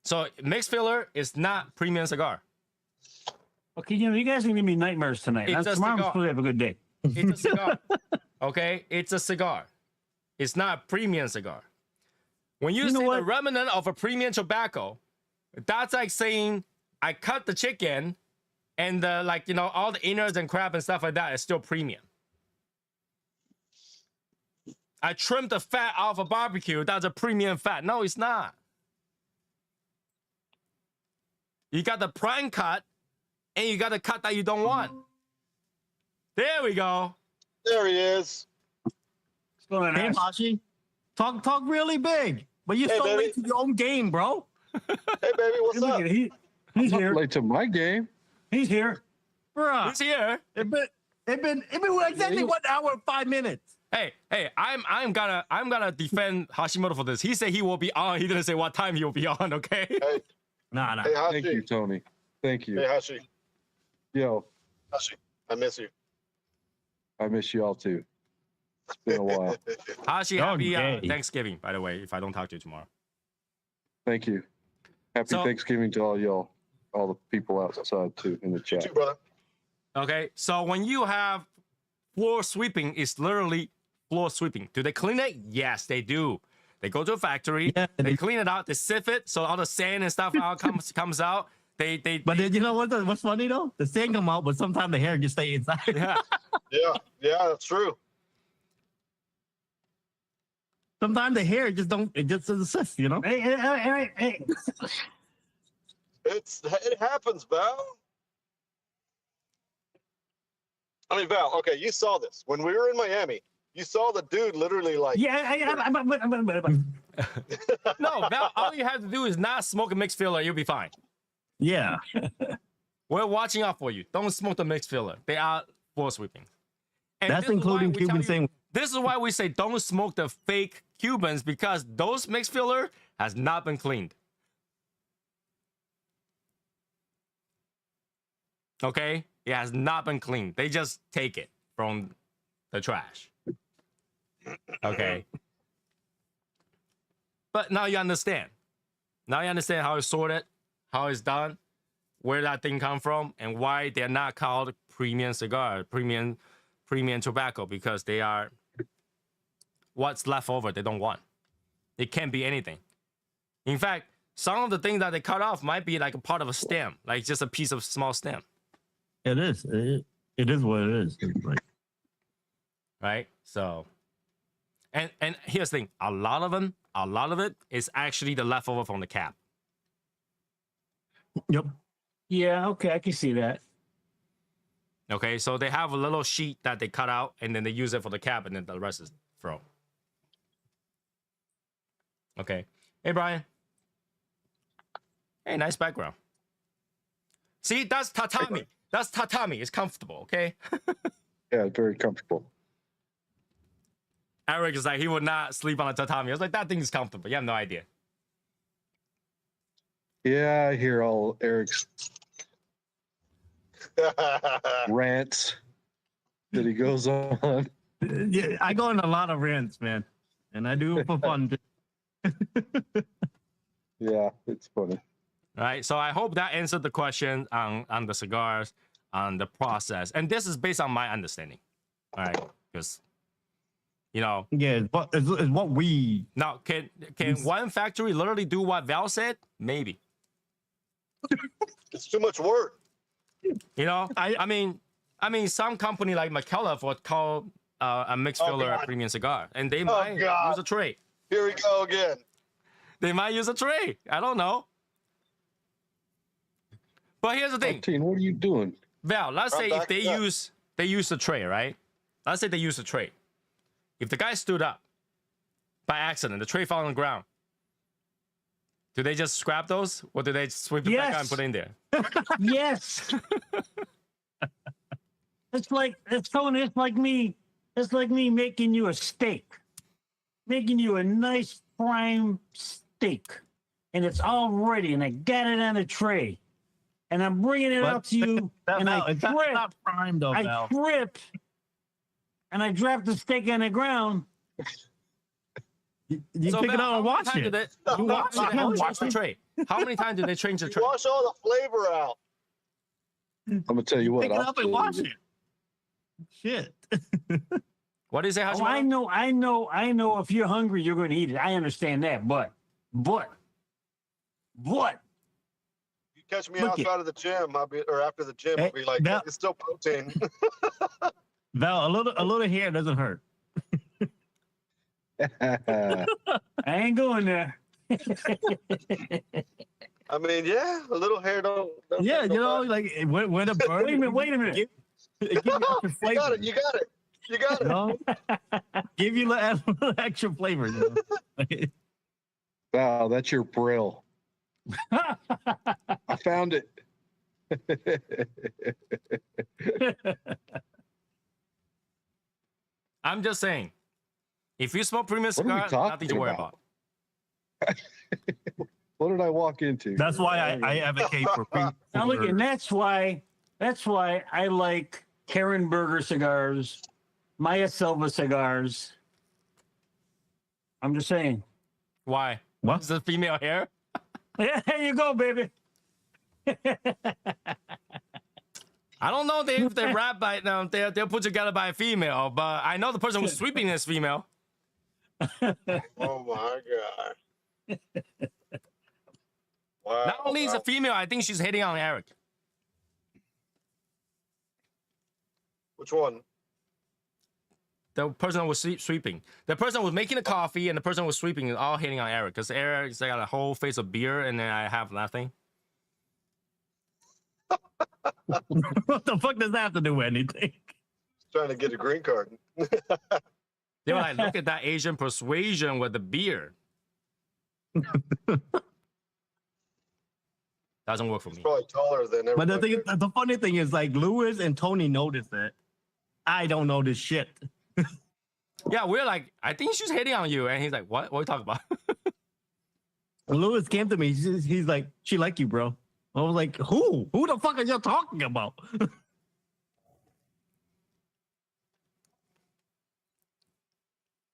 So mixed filler is not premium cigar. Okay, you guys are gonna give me nightmares tonight. It's a Tomorrow I'm cigar. supposed to have a good day. It's a cigar. Okay? It's a cigar. It's not a premium cigar. When you, You know say the what? remnant of a premium tobacco, that's like saying I cut the chicken and all the innards and crab and stuff like that is still premium. I trimmed the fat off a barbecue. That's a premium fat. No, it's not. You got the prime cut, and you got the cut that you don't want. There we go. There he is. What's going on? Hey, Ash? Hashi, talk really big, but you're Hey, so baby. late to your own game, bro. Hey, baby, what's Look up? at it. He's here. Late to my game. He's here. Bruh, He's here. it been exactly 1 hour and 5 minutes. Hey, I'm gonna defend Hashimoto for this. He said he will be on. He didn't say what time he will be on. Okay. Hey, Nah. hey, Hashi. Thank you, Tony. Thank Hey, you. Hashi. Yo, Hashi, I miss you. I miss you all too. It's been a while. Hashi, happy Okay. Thanksgiving, by the way. If I don't talk to you tomorrow. Thank you. Happy So- Thanksgiving to all y'all, all the people outside too in the You chat. too, brother. Okay. So when you have floor sweeping, it's literally floor sweeping. Do they clean it? Yes, they do. They go to a factory. Yeah, they they- clean it out. They sift it, so all the sand and stuff comes out. They But then, you know what's funny though? The sand come out, but sometimes the hair just stay inside. yeah. Yeah, that's true. Sometimes the hair just don't. It just doesn't sit, you know. Hey. It happens, Val. I mean, Val. Okay, you saw this when we were in Miami. You saw the dude literally like. Yeah, No, Val, all you have to do is not smoke a mixed filler. You'll be fine. Yeah. We're watching out for you. Don't smoke the mixed filler. They are floor sweeping. And That's this is why including we tell Cuban you- sandwich. This is why we say don't smoke the fake Cubans, because those mixed filler has not been cleaned. Okay? It has not been cleaned. They just take it from the trash. Okay? But now you understand. Now you understand how it's sorted, how it's done, where that thing come from, and why they're not called premium cigar, premium tobacco, because they are what's left over they don't want. It can't be anything. In fact, some of the things that they cut off might be like a part of a stem, like just a piece of small stem. It is. It is what it is. It's like, Right? So, and here's the thing: a lot of it is actually the leftover from the cap. yep. Yeah, okay, I can see that. Okay, so they have a little sheet that they cut out, and then they use it for the cap, and then the rest is throw. Okay. Hey, Brian. Hey, nice background. See, that's tatami. That's tatami. It's comfortable, okay? Yeah, very comfortable. Eric is like, he would not sleep on a tatami. I was like, that thing is comfortable. You have no idea. Yeah, I hear all Eric's rants that he goes on. Yeah, I go on a lot of rants, man, and I do it for fun. Yeah, it's funny. All right, so I hope that answered the question on the cigars, on the process. And this is based on my understanding. All right, because, you know, Yeah, it's what we. now can one factory literally do what Val said? Maybe. It's too much work. You know, I mean, some company like McKellar would call a mixed filler a God. premium cigar, and they might God. use a tray. Here we go again. They might use a tray. I don't know. But here's the thing, 14, what are you doing? Val. Let's I'm say if back they up. use the tray, right? Let's say they use the tray. If the guy stood up by accident, the tray fell on the ground. Do they just scrap those, or do they sweep it back out and Yes. put it in there? Yes. It's like me. It's like me making you a steak, making you a nice prime steak, and it's all ready, and I got it on a tray, and I'm bringing it What? out to you, and I It's trip, not primed though, I Val. trip, and I drop the steak on the ground. You So, pick it Val, up and how watch many it. times did they- You watch how it. many times did they Watch change the it. tray? How many times did they change the tray? Wash all the flavor out. I'm gonna tell you what. Pick it I'll up and show watch you. it. Shit. What do you say, Oh, Hashimoto? I know. If you're hungry, you're going to eat it. I understand that, but You catch me Look it. outside of the gym, or after the gym, I'll Hey, be like, that- it's still protein. Val, a little hair doesn't hurt. I ain't going there. I mean, yeah, a little hair don't Yeah, hurt you know, nobody. like when a bird. Wait a minute. It gives you extra You flavor. got it. You got it. You got You it. know? Give you a little extra flavor. You know? Wow, that's your brill. I found it. I'm just saying, if you smoke premium What are we cigar, talking nothing to worry about? about. What did I walk into? That's why I advocate for. Now look, and that's why I like Karen Berger cigars, Maya Silva cigars. I'm just saying. Why? What? Is the female hair? Yeah, there you go, baby. I don't know if they rap by them. They're put together by a female, but I know the person who's sweeping is female. Oh my god. Wow. Not only is wow. a female, I think she's hitting on Eric. Which one? The person who was sweeping. The person who was making the coffee and the person who was sweeping is all hitting on Eric because Eric's got a whole face of beer and then I have nothing. What the fuck does that have to do with anything? Trying to get a green card. They were like, look at that Asian persuasion with the beer. Doesn't work for me. Probably taller than But everybody. the funny thing is, like Lewis and Tony noticed it. I don't know this shit. Yeah, we're like, I think she's hitting on you. And he's like, what? What are you talking about? Lewis came to me. He's like, she like you, bro. I was like, who? Who the fuck are you talking about?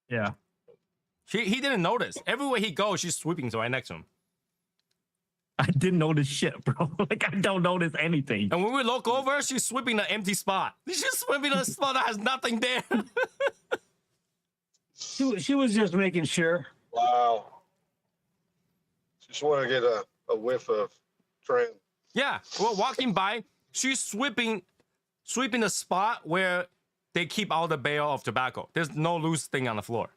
Yeah. He didn't notice. Everywhere he goes, she's sweeping right next to him. I didn't notice shit, bro. Like I don't notice anything. And when we look over, she's sweeping the empty spot. She's sweeping the spot that has nothing there. She was just making sure. Wow. Just want to get a whiff of Tran. Yeah, we're walking by. She's sweeping the spot where they keep all the bale of tobacco. There's no loose thing on the floor.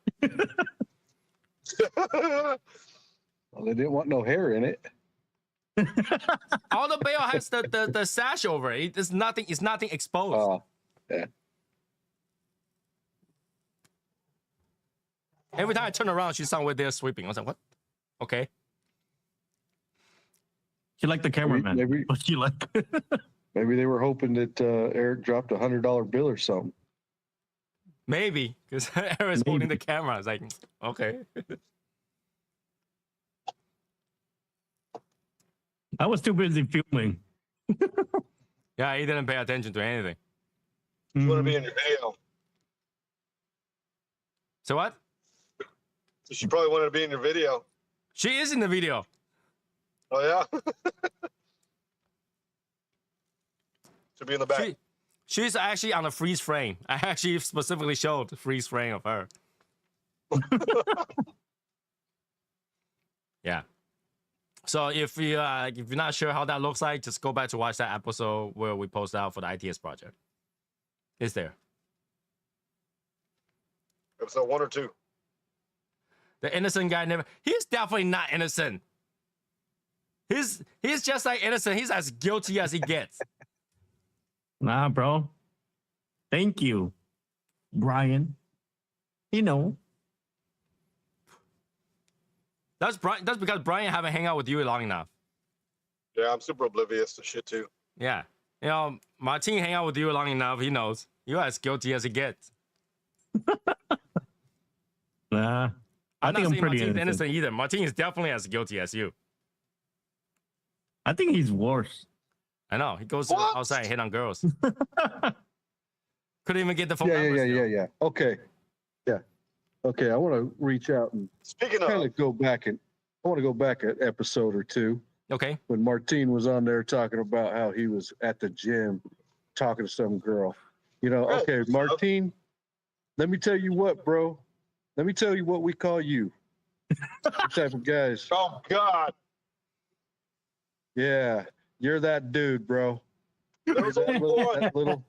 Well, they didn't want no hair in it. All the bale has the sash over it. It's nothing exposed. Oh, yeah. Every time I turn around, she's somewhere there sweeping. I was like, what? Okay. She liked the cameraman. Maybe- But she like Maybe they were hoping that Eric dropped $100 bill or something. Maybe, because Aaron's holding the camera. I was like, okay. I was too busy filming. Yeah, he didn't pay attention to anything. You want to be in your video. So what? So she probably wanted to be in your video. She is in the video. Oh, yeah? To be in the back. She's actually on a freeze frame. I actually specifically showed the freeze frame of her. Yeah. So if you're not sure how that looks like, just go back to watch that episode where we post out for the ITS project. It's there. Episode 1 or 2. The innocent guy never. He's definitely not innocent. He's just like innocent. He's as guilty as he gets. Nah, bro. Thank you, Brian. You know. That's because Brian haven't hang out with you long enough. Yeah, I'm super oblivious to shit, too. Yeah. You know, Martin hang out with you long enough. He knows. You're as guilty as he gets. Nah. I think I'm pretty Martin's innocent. innocent either. Martin is definitely as guilty as you. I think he's worse. I know. He goes What? outside and hit on girls. Couldn't even get the phone Yeah, number. yeah. Okay. Yeah. Okay, I want to reach out and Speaking kind of, of go back and I want to go back an episode or two Okay. when Martine was on there talking about how he was at the gym talking to some girl. You know, Right. okay, Martine, let me tell you what, bro. Let me tell you what we call you. What type of guys? oh, God. Yeah, you're that dude, bro. There You're was that only little, one. that little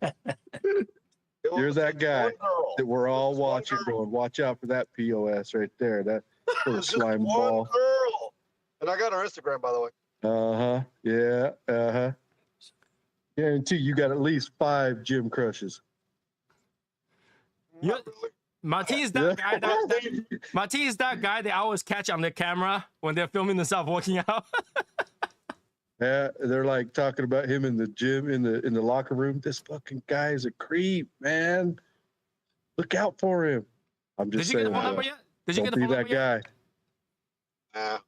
It You're was that guy one girl. that we're all It was one watching, girl. going, watch out for that POS right there. That It little was just slime one ball. girl. And I got her Instagram, by the way. Uh-huh. Yeah. Uh-huh. Guarantee you got at least 5 gym crushes. Yeah. Not really. Martin is Yeah. that guy. Martin is that guy they always catch on their camera when they're filming themselves working out. Yeah, they're like talking about him in the gym, in the locker room. This fucking guy is a creep, man. Look out for him. I'm Did just you get saying. the phone number yet? Did you Don't get the be phone that number yet? guy. Nah.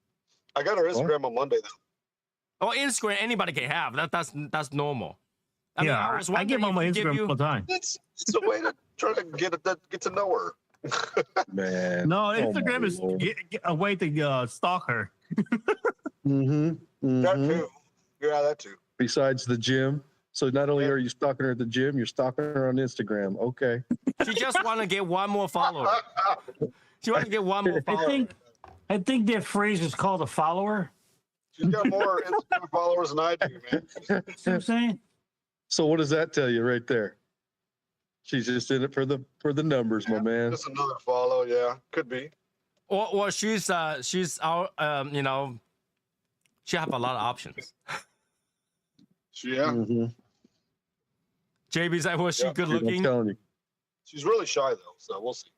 I got her Instagram on Monday, though. Oh, Instagram anybody can have. That's normal. I mean, Yeah, was I give wondering on my if he give Instagram you- all the time. It's a way to try to get to know her. Man. No, Oh, Instagram my is Lord. a way to stalk her. Mm-hmm. That Mhm. too. Yeah, that too. Besides the gym. So not only Yeah. are you stalking her at the gym, you're stalking her on Instagram. Okay. She just want to get one more follower. She wants to get one more follower. I think that phrase is called a follower. She's got more Instagram followers than I do, man. See what I'm saying? So what does that tell you right there? She's just in it for the numbers, my man. Just another follow, yeah. Could be. Or she's our you know, she have a lot of options. Yeah. Mhm. JB's like, was she Yeah, good Dude, I'm looking? telling you. She's really shy, though, so we'll see.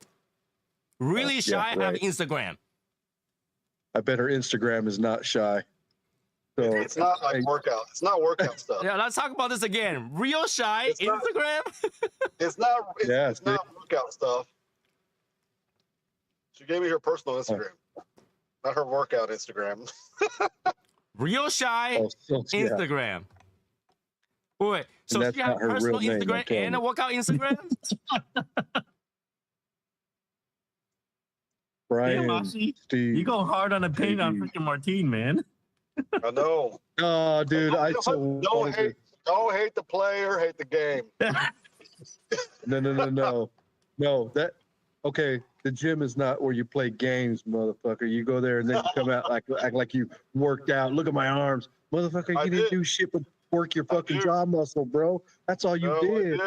Really Yeah, shy? Have right. Instagram. I bet her Instagram is not shy. So It's not like workout. It's not workout stuff. Yeah, let's talk about this again. Real shy It's not- Instagram. It's not. Yeah, It's not workout stuff. She gave me her personal Instagram, not her workout Instagram. Real shy oh, so, yeah. Instagram. Wait, so that's she have not her personal real name, I'm Instagram telling and a you. workout Instagram? Brian, Damn, Ashi, Steve. you go hard on the paint on JB. freaking Martine, man. I know. Oh, dude, I so Don't hate the player, hate the game. No. Okay. The gym is not where you play games, motherfucker. You go there and then you come out act like you worked out. Look at my arms, motherfucker. You didn't do shit but work your fucking jaw muscle, bro. That's all you did.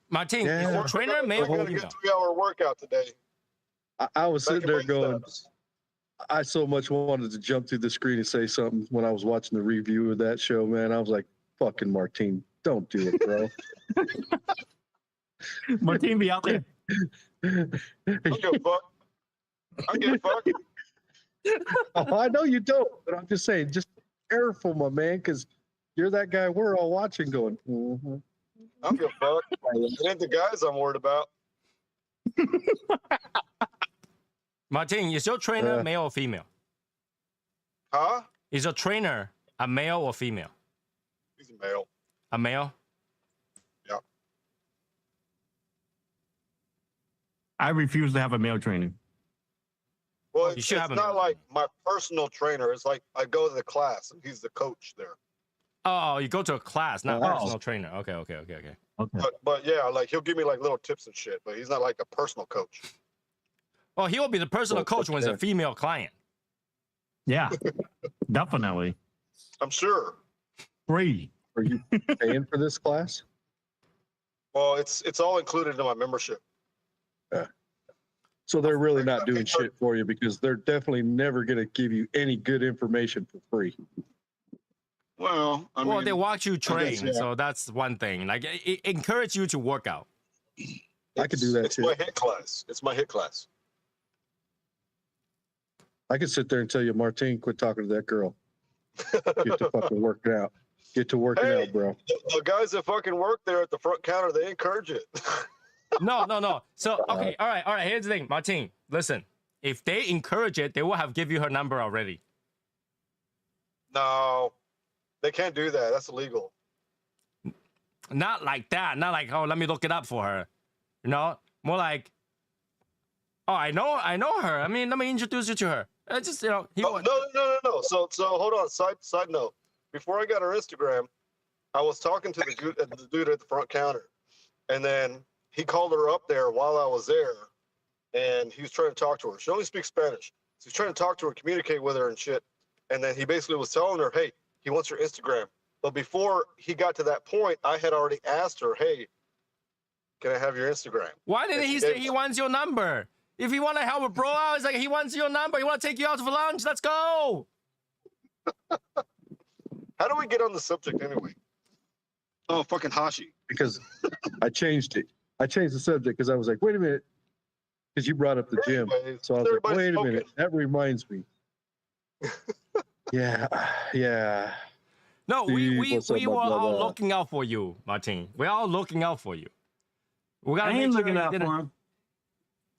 Martin, Yeah. is your trainer male I or got a good female? 3-hour workout today. I was sitting there going, Steps. I so much wanted to jump through the screen and say something when I was watching the review of that show, man. I was like, fucking Martin, don't do it, bro. Martin be out there. I don't give a fuck. I don't give a fuck. Oh, I know you don't, but I'm just saying, just careful, my man, because you're that guy we're all watching going, mm-hmm. I don't give a fuck. It ain't the guys I'm worried about. Martin, is your trainer male or female? Huh? Is your trainer a male or female? He's a male. A male? Yeah. I refuse to have a male trainer. Well, You it's should have a not male like my personal trainer. It's like I go to the class and he's the coach there. Oh, you go to a class, not a Oh. personal trainer. Okay. Okay. But yeah, like he'll give me like little tips and shit, but he's not like a personal coach. Well, he will be the personal coach when it's a female client. Yeah, definitely. I'm sure. Free. Are you paying for this class? Well, it's all included in my membership. So they're really not doing shit for you because they're definitely never going to give you any good information for free. Well, I mean, Well, they watch you train, yeah. so that's one thing. Like, it encourage you to work out. I could do that it's too. my hit class. It's my hit class. I could sit there and tell you, Martin, quit talking to that girl. Get to fucking working out. Get to working Hey. out, bro. The guys that fucking work there at the front counter, they encourage it. No. So, okay, all right. Here's the thing, Martin. Listen, if they encourage it, they will have give you her number already. No, they can't do that. That's illegal. Not like that. Not like, oh, let me look it up for her. You know, more like, oh, I know her. I mean, let me introduce you to her. Just No. So hold on. Side note. Before I got her Instagram, I was talking to the dude at the front counter, and then he called her up there while I was there, and he was trying to talk to her. She only speaks Spanish, so he's trying to talk to her, communicate with her, and shit. And then he basically was telling her, "Hey, he wants your Instagram." But before he got to that point, I had already asked her, "Hey, can I have your Instagram?" Why didn't he say he wants your number? If he want to help a bro out, it's like he wants your number. He want to take you out for lunch. Let's go. How do we get on the subject anyway? Oh, fucking Hashi. Because I changed it. I changed the subject because I was like, wait a minute. Because you brought up the gym. Anyways, So I was like, everybody's wait a smoking. minute. That reminds me. Yeah. No, we what's up, were my all brother? looking out for you, Martin. We're all looking out for you. We gotta I make ain't sure looking you out didn't- for him.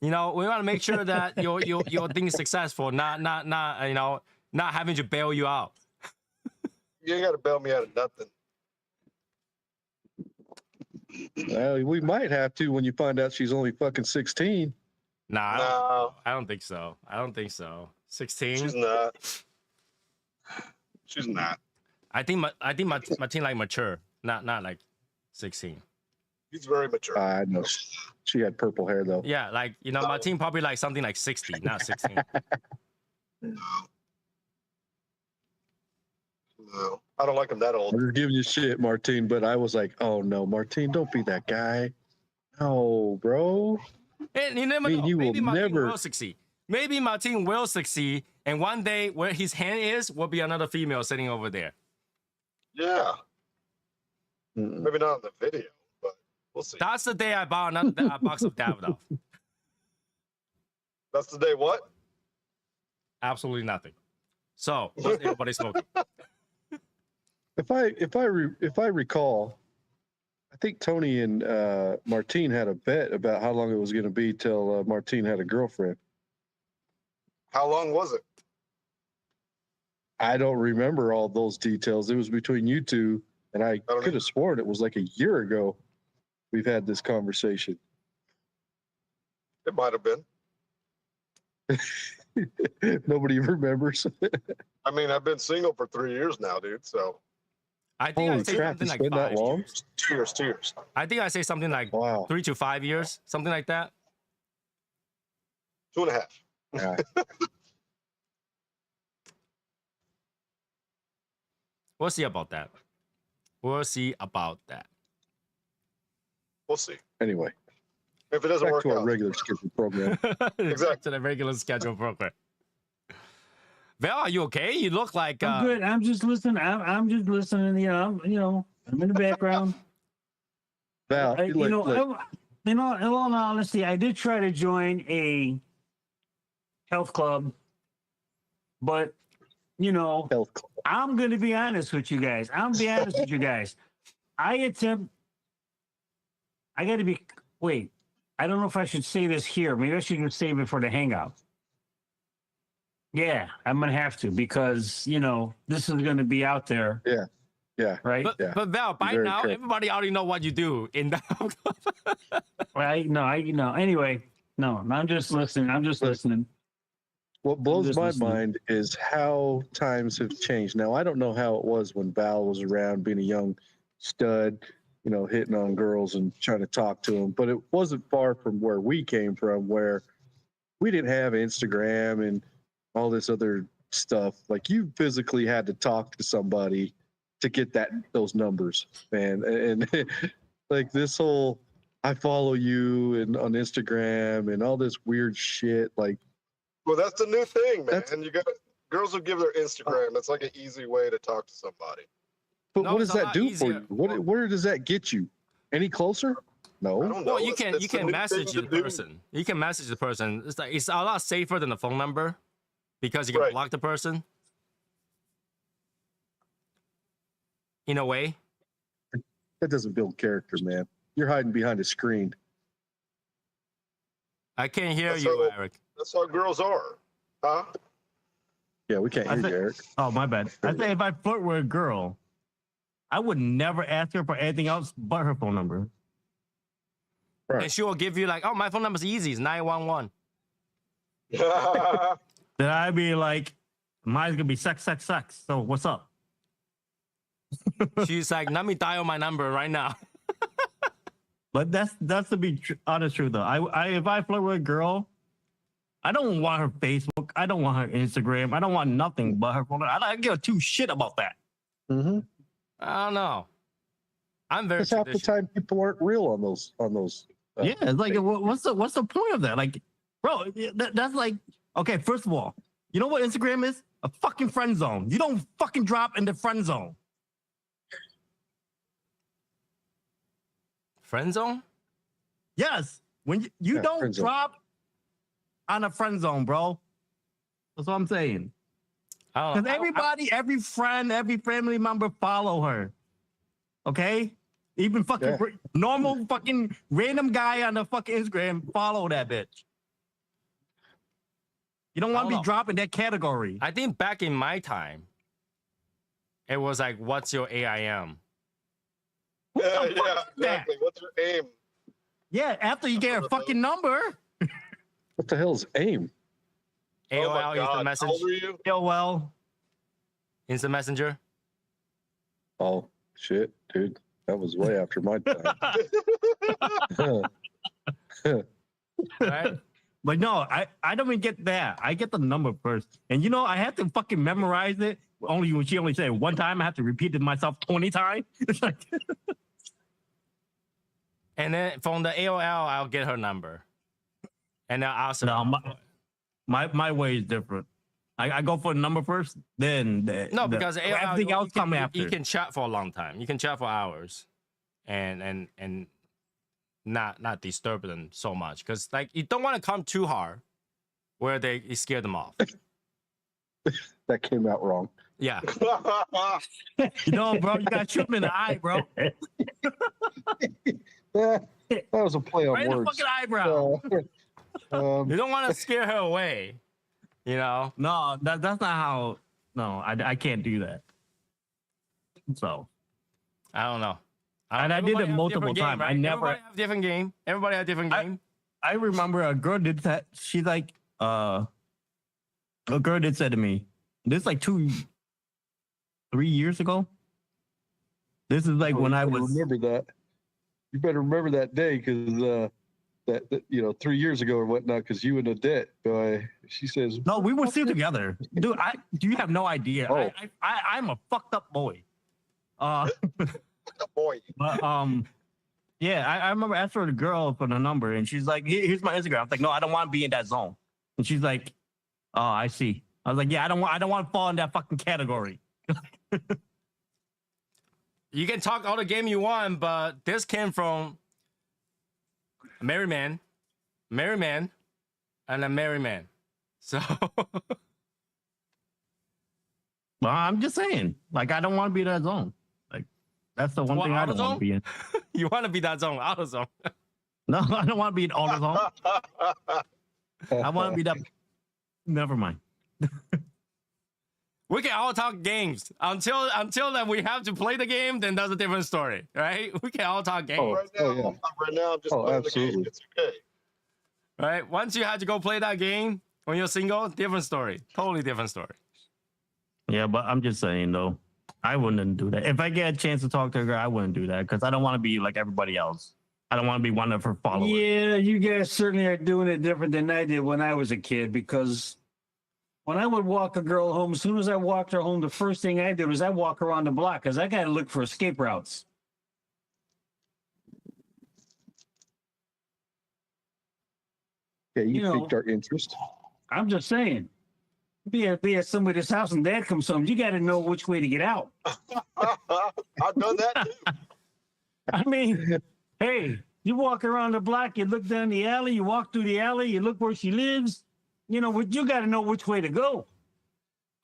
You know, we want to make sure that your thing is successful, not not having to bail you out. You ain't got to bail me out of nothing. Well, we might have to when you find out she's only fucking 16. Nah, No, I don't think so. 16. she's not. She's not. I think Martin like mature, not like 16. He's very mature. I know. She had purple hair, though. Yeah, like Martin probably like something like 60, not 16. No, I don't like him that old. I'm just giving you shit, Martin, but I was like, oh, no, Martin, don't be that guy. No, bro. And you never Me know. and you Maybe will Martin never- will succeed. Maybe Martin will succeed, and one day where his hand is will be another female sitting over there. Yeah, Mm-mm. maybe not in the video, but we'll see. That's the day I bought another box of Davidoff. That's the day. What? Absolutely nothing. So what's everybody smoking? If I recall, I think Tony and Martine had a bet about how long it was going to be till Martine had a girlfriend. How long was it? I don't remember all those details. It was between you two, and I don't could have sworn it was like a year ago we've had this conversation. It might have been. Nobody remembers. I mean, I've been single for 3 years now, dude. So I think I Holy say crap! something It's like been that 5 long. years. 2 years, 2 years. I think I say something like Wow. 3 to 5 years, something like that. 2.5. Yeah. We'll see about that. We'll see about that. We'll see. Anyway, If it doesn't back work to our out. regular schedule program. Exactly. To the regular schedule program. Val, are you okay? You look like I'm good. I'm just listening. I'm just listening. I'm in the background. Val, In all honesty, I did try to join a health club, but health club. I'm going to be honest with you guys. I got to be. Wait, I don't know if I should say this here. Maybe I should just save it for the hangout. Yeah, I'm gonna have to because this is going to be out there. Yeah. Right. But Val, by Very now correct. everybody already know what you do in the Right. No. Anyway, no. I'm just listening. What blows just my listening. mind is how times have changed. Now, I don't know how it was when Val was around being a young stud, hitting on girls and trying to talk to them, but it wasn't far from where we came from, where we didn't have Instagram and all this other stuff. Like, you physically had to talk to somebody to get those numbers, man. And like this whole I follow you and on Instagram and all this weird shit, like, Well, that's the new thing, man. That's- And girls will give their Instagram. It's like an easy way to talk to somebody. but No, what it's does a that lot do easier. for you? Where does that get you? Any closer? I No. don't know. Well, you It's can the new message thing the to do. person. You can message the person. It's a lot safer than the phone number because you can Right. block the person. In a way. That doesn't build character, man. You're hiding behind a screen. I can't hear That's you, how- Eric. That's how girls are, huh? Yeah, we can't I hear think- you, Eric. Oh, my bad. I say if I flirt with a girl, I would never ask her for anything else but her phone number. Right. And she will give you like, oh, my phone number's easy. It's 911. Then I'd be like, mine's gonna be sex. So what's up? She's like, let me dial my number right now. But that's to be honest truth though. If I flirt with a girl, I don't want her Facebook. I don't want her Instagram. I don't want nothing but her phone. I don't give a two shit about that. Mm-hmm. I don't know. I'm very Because half the traditional. time people aren't real on those. Yeah, it's like what's the point of that? Like, bro, that's like okay. First of all, you know what Instagram is? A fucking friend zone. You don't fucking drop in the friend zone. Friend zone? Yes, when you Yeah, don't friend zone. drop on a friend zone, bro. That's what I'm saying. I don't Because know. everybody, every friend, every family member follow her. Okay? Even fucking Yeah. normal fucking random guy on the fucking Instagram follow that bitch. You don't want I to don't be know. dropped in that category. I think back in my time, it was like, what's your AIM? Who the Yeah, fuck yeah, is that? exactly. What's your aim? Yeah, after you get her fucking number. What the hell's AIM? AOL, oh my instant God. How message, old are you? Yeah, well, instant messenger. Oh shit, dude, that was way after my time. Right? but no, I don't even get that. I get the number first. And I had to fucking memorize it. Only when she only said it one time, I have to repeat it to myself 20 times. It's like And then from the AOL, I'll get her number. And then I'll ask her. No, my way is different. I go for the number first, then because AOL, everything else come after. You can chat for a long time. You can chat for hours, and not disturb them so much. Because like you don't want to come too hard, where you scare them off. That came out wrong. Yeah. bro, you got to shoot him in the eye, bro. That was a play on Right in the words. fucking eyebrow. You don't want to scare her away. No, that's not how. No, I can't do that. So, I don't know. and I did Everybody it have multiple different game, times. right? I never. Everybody have different game. Everybody have different game. I remember a girl did that. She's like, A girl did say to me, this like 3 years ago. This is like Oh, when you I better was. remember that. You better remember that day because that 3 years ago or whatnot. Because you and Odette, she says, No, we were still together, dude. You have no idea. Oh. I'm a fucked up boy. Boy, But yeah, I remember asking the girl for the number, and she's like, "Here's my Instagram." I was like, "No, I don't want to be in that zone." And she's like, "Oh, I see." I was like, "Yeah, I don't want to fall in that fucking category." You can talk all the game you want, but this came from a married man, and a married man. So Well, I'm just saying, like, I don't want to be in that zone. Like, that's the one What, thing I don't AutoZone? want to be in. you want to be that zone, out of zone. No, I don't want to be in all the zone. I want to be that. Never mind. We can all talk games until that we have to play the game. Then that's a different story, right? We can all talk games, Oh. right now, yeah. right now I'm just Oh, playing the game. absolutely. It's okay. right? Once you have to go play that game when you're single, different story, totally different story. Yeah, but I'm just saying though, I wouldn't do that. If I get a chance to talk to a girl, I wouldn't do that because I don't want to be like everybody else. I don't want to be one of her followers. Yeah, you guys certainly are doing it different than I did when I was a kid, because when I would walk a girl home, as soon as I walked her home, the first thing I did was I walk around the block because I got to look for escape routes. "Yeah, you You know. piqued our interest." I'm just saying. Be at somebody's house and dad comes home, you got to know which way to get out. I've done that too. I mean, hey, you walk around the block, you look down the alley, you walk through the alley, you look where she lives. You know, you got to know which way to go.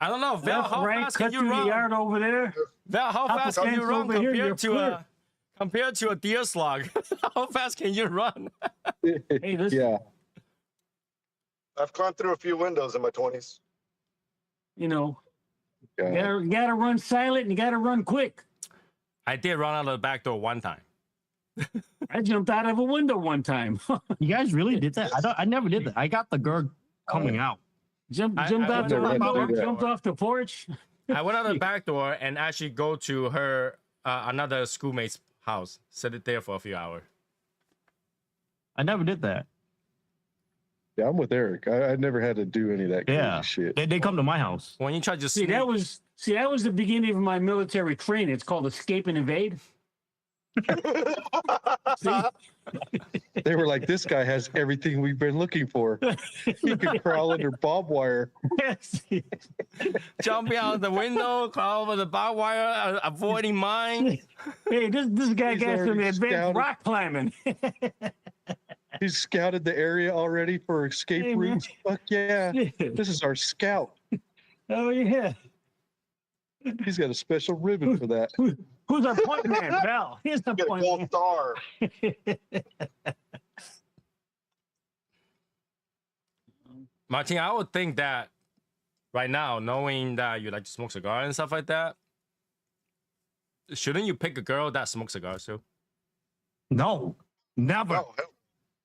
I don't know, Val. Left, How right, fast cut can you through the run? yard over there. Val, how Up fast can you fence run over here, you're compared to a deer slug? How fast can you run? Hey, listen, Yeah. I've climbed through a few windows in my 20s. you know, God. you gotta run silent and you gotta run quick. I did run out of the back door one time. I jumped out of a window one time. You guys really did that? I never did that. I got the girl coming out. jumped I out the went out the window, back door. jumped off the porch. I went out the back door and actually go to her another schoolmate's house, sit it there for a few hours. I never did that. Yeah, I'm with Eric. I never had to do any of that crazy Yeah. shit. They come to my house. When you try to See, sneak, that was the beginning of my military training. It's called escape and evade. See? They were like, "This guy has everything we've been looking for. He could crawl under barbed wire." Yes. jumping out the window, crawl over the barbed wire, avoiding mine. Hey, this guy He's got some already advanced scouted. rock climbing. He's scouted the area already for escape Hey, man. routes. Fuck yeah. Shit. This is our scout. Oh yeah. He's got a special ribbon for that. Who's our point man, Val? Here's the Get a point gold man. star. Martin, I would think that right now, knowing that you like to smoke cigars and stuff like that, shouldn't you pick a girl that smokes cigars too? No, never.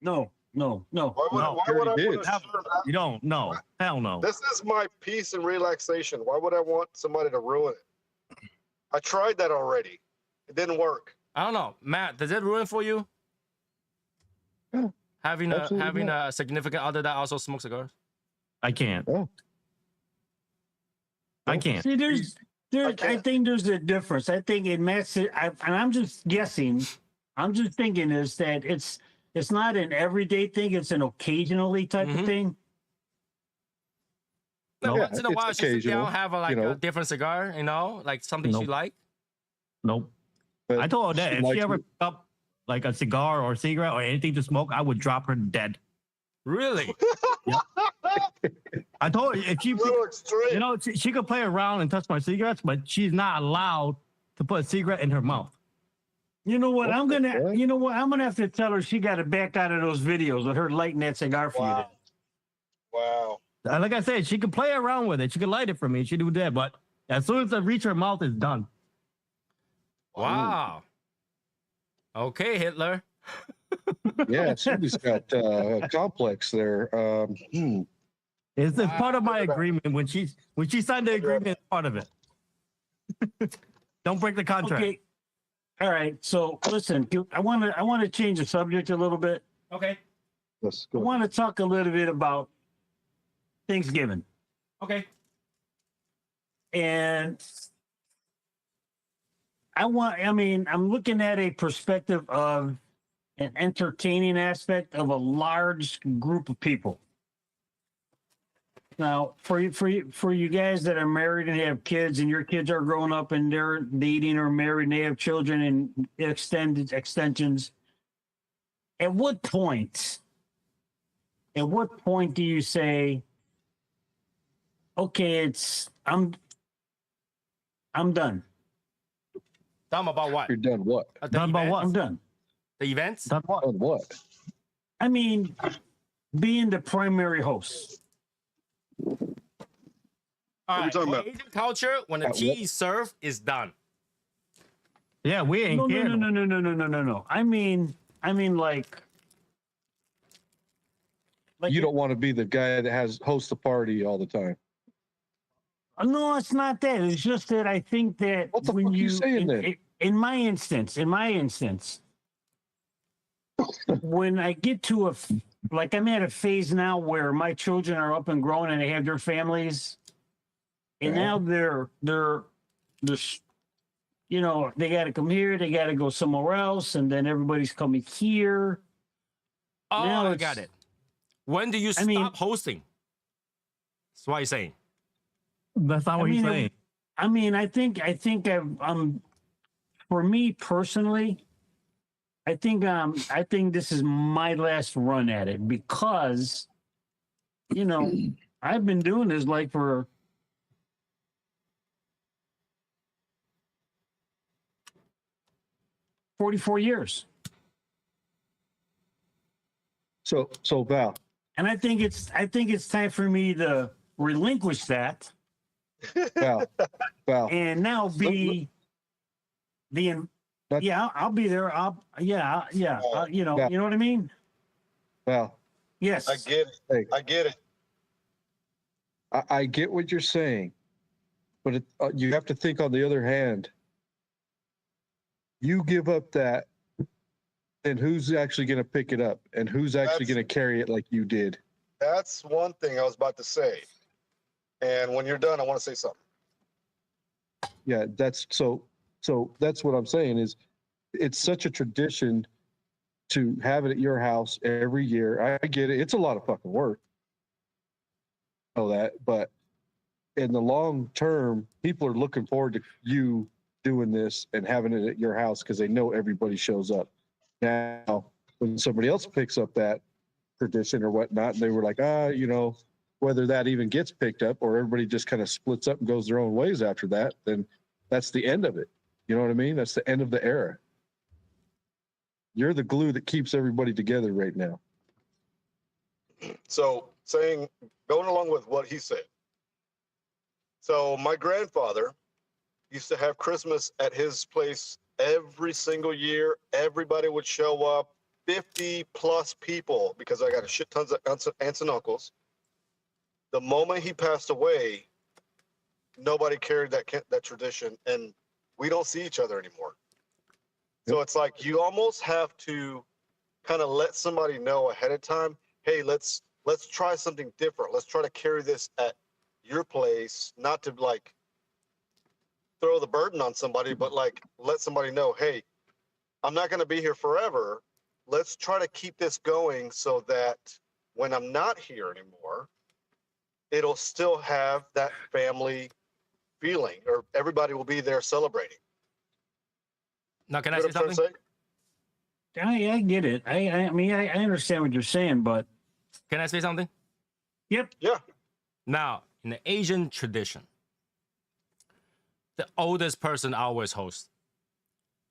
No, hell, No. why would, No, why would I already want did. to serve that? You don't. No, hell no. This is my peace and relaxation. Why would I want somebody to ruin it? I tried that already. It didn't work. I don't know, Matt. Does it ruin for you? Yeah, having absolutely a significant other that also smokes cigars. I can't. Oh. I can't. See, I can't. think there's a difference. I think it matches. And I'm just guessing. I'm just thinking is that it's not an everyday thing. It's an occasionally type Mhm. of thing. No, No, once in a it's while, she sit occasional, down, have a you know. a different cigar, like something she Nope. like. Nope. But I told her that she if likes she ever it. picked up like a cigar or a cigarette or anything to smoke, I would drop her dead. Really? I told her if she, A little extreme. you know, she could play around and touch my cigarettes, but she's not allowed to put a cigarette in her mouth. You know what? What I'm the gonna. heck? You know what? I'm gonna have to tell her she got to back out of those videos with her lighting that cigar for Wow. Wow. Like I said, she could play around with it. She could light it for me. She do that, but as soon as I reach her mouth, it's done. Wow. Okay, Hitler. Yeah, somebody's got a complex there. It's part of my agreement. When she signed the agreement, it's part of it. Don't break the contract. Okay. All right. So listen, I want to change the subject a little bit. Okay. Let's I go. want to talk a little bit about Thanksgiving. Okay. And I'm looking at a perspective of an entertaining aspect of a large group of people. Now, for you guys that are married and have kids, and your kids are growing up and they're dating or married and they have children and extensions, at what point do you say, okay, I'm done. Done about what? You're done what? The Done about event? what? I'm done. The events? Done what? Done what? I mean, being the primary host. All are you right. talking in about? Asian culture, when the At tea what- is served, it's done. Yeah, we ain't No, no, caring. no, no, no, no, no, no, no. I mean, like You don't want to be the guy that hosts the party all the time. no, it's not that. It's just that I think that What the when fuck you saying then? in my instance, when I get to like I'm at a phase now where my children are up and grown and they have their families, and Yeah. now they're you know, they got to come here, they got to go somewhere else, and then everybody's coming here. Oh, Now I it's- got it. When do you stop mean- hosting? That's what you're saying. That's not what he's saying. I mean, I think I'm for me personally, I think this is my last run at it because, you know, I've been doing this like for 44 years. So Val, And I think it's time for me to relinquish that Val, and now be the That- yeah, I'll be there. You know Yeah. you know what I mean? Val, Yes. I get it. hey, I get it. I get what you're saying, but you have to think on the other hand. You give up that, and who's actually going to pick it up, and who's actually That's- going to carry it like you did? That's one thing I was about to say. And when you're done, I want to say something. Yeah, that's so. So that's what I'm saying is, it's such a tradition to have it at your house every year. I get it; it's a lot of fucking work. I know that, but in the long term, people are looking forward to you doing this and having it at your house because they know everybody shows up. Now, when somebody else picks up that tradition or whatnot, they were like, you know, whether that even gets picked up or everybody just kind of splits up and goes their own ways after that, then that's the end of it. You know what I mean? That's the end of the era. You're the glue that keeps everybody together right now. So going along with what he said. So my grandfather used to have Christmas at his place every single year. Everybody would show up, 50 plus people, because I got a shit tons of aunts and uncles. The moment he passed away, nobody carried that tradition, and we don't see each other anymore. So it's like you almost have to kind of let somebody know ahead of time, hey, let's try something different. Let's try to carry this at your place, not to like throw the burden on somebody, but like let somebody know, hey, I'm not going to be here forever. Let's try to keep this going so that when I'm not here anymore, it'll still have that family feeling, or everybody will be there celebrating. Now, can I You know say what I'm trying something? to say? I get it. I mean, I understand what you're saying, but Can I say something? yep. Yeah. Now, in the Asian tradition, the oldest person always hosts.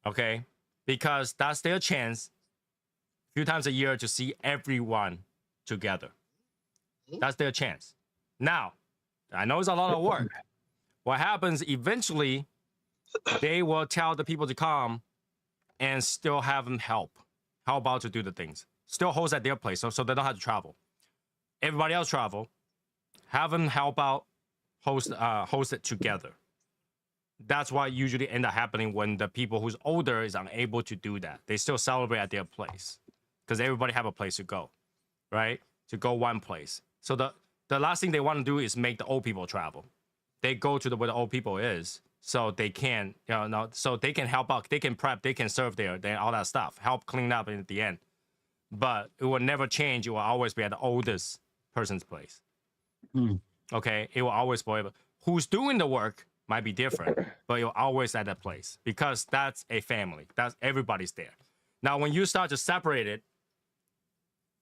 Okay? Because that's their chance a few times a year to see everyone together. That's their chance. Now, I know it's a lot of work. What happens eventually, they will tell the people to come and still have them help out to do the things. Still host at their place, so they don't have to travel. Everybody else travel. have them help out, host it together. That's what usually end up happening when the people who's older is unable to do that. They still celebrate at their place because everybody have a place to go, right? To go one place. So the last thing they want to do is make the old people travel. They go to where the old people is, so they can, so they can help out, they can prep, they can serve there, then all that stuff, help clean up at the end. But it will never change. It will always be at the oldest person's place. Okay, it will always be. Who's doing the work might be different, but you're always at that place because that's a family. That's everybody's there. Now, when you start to separate it,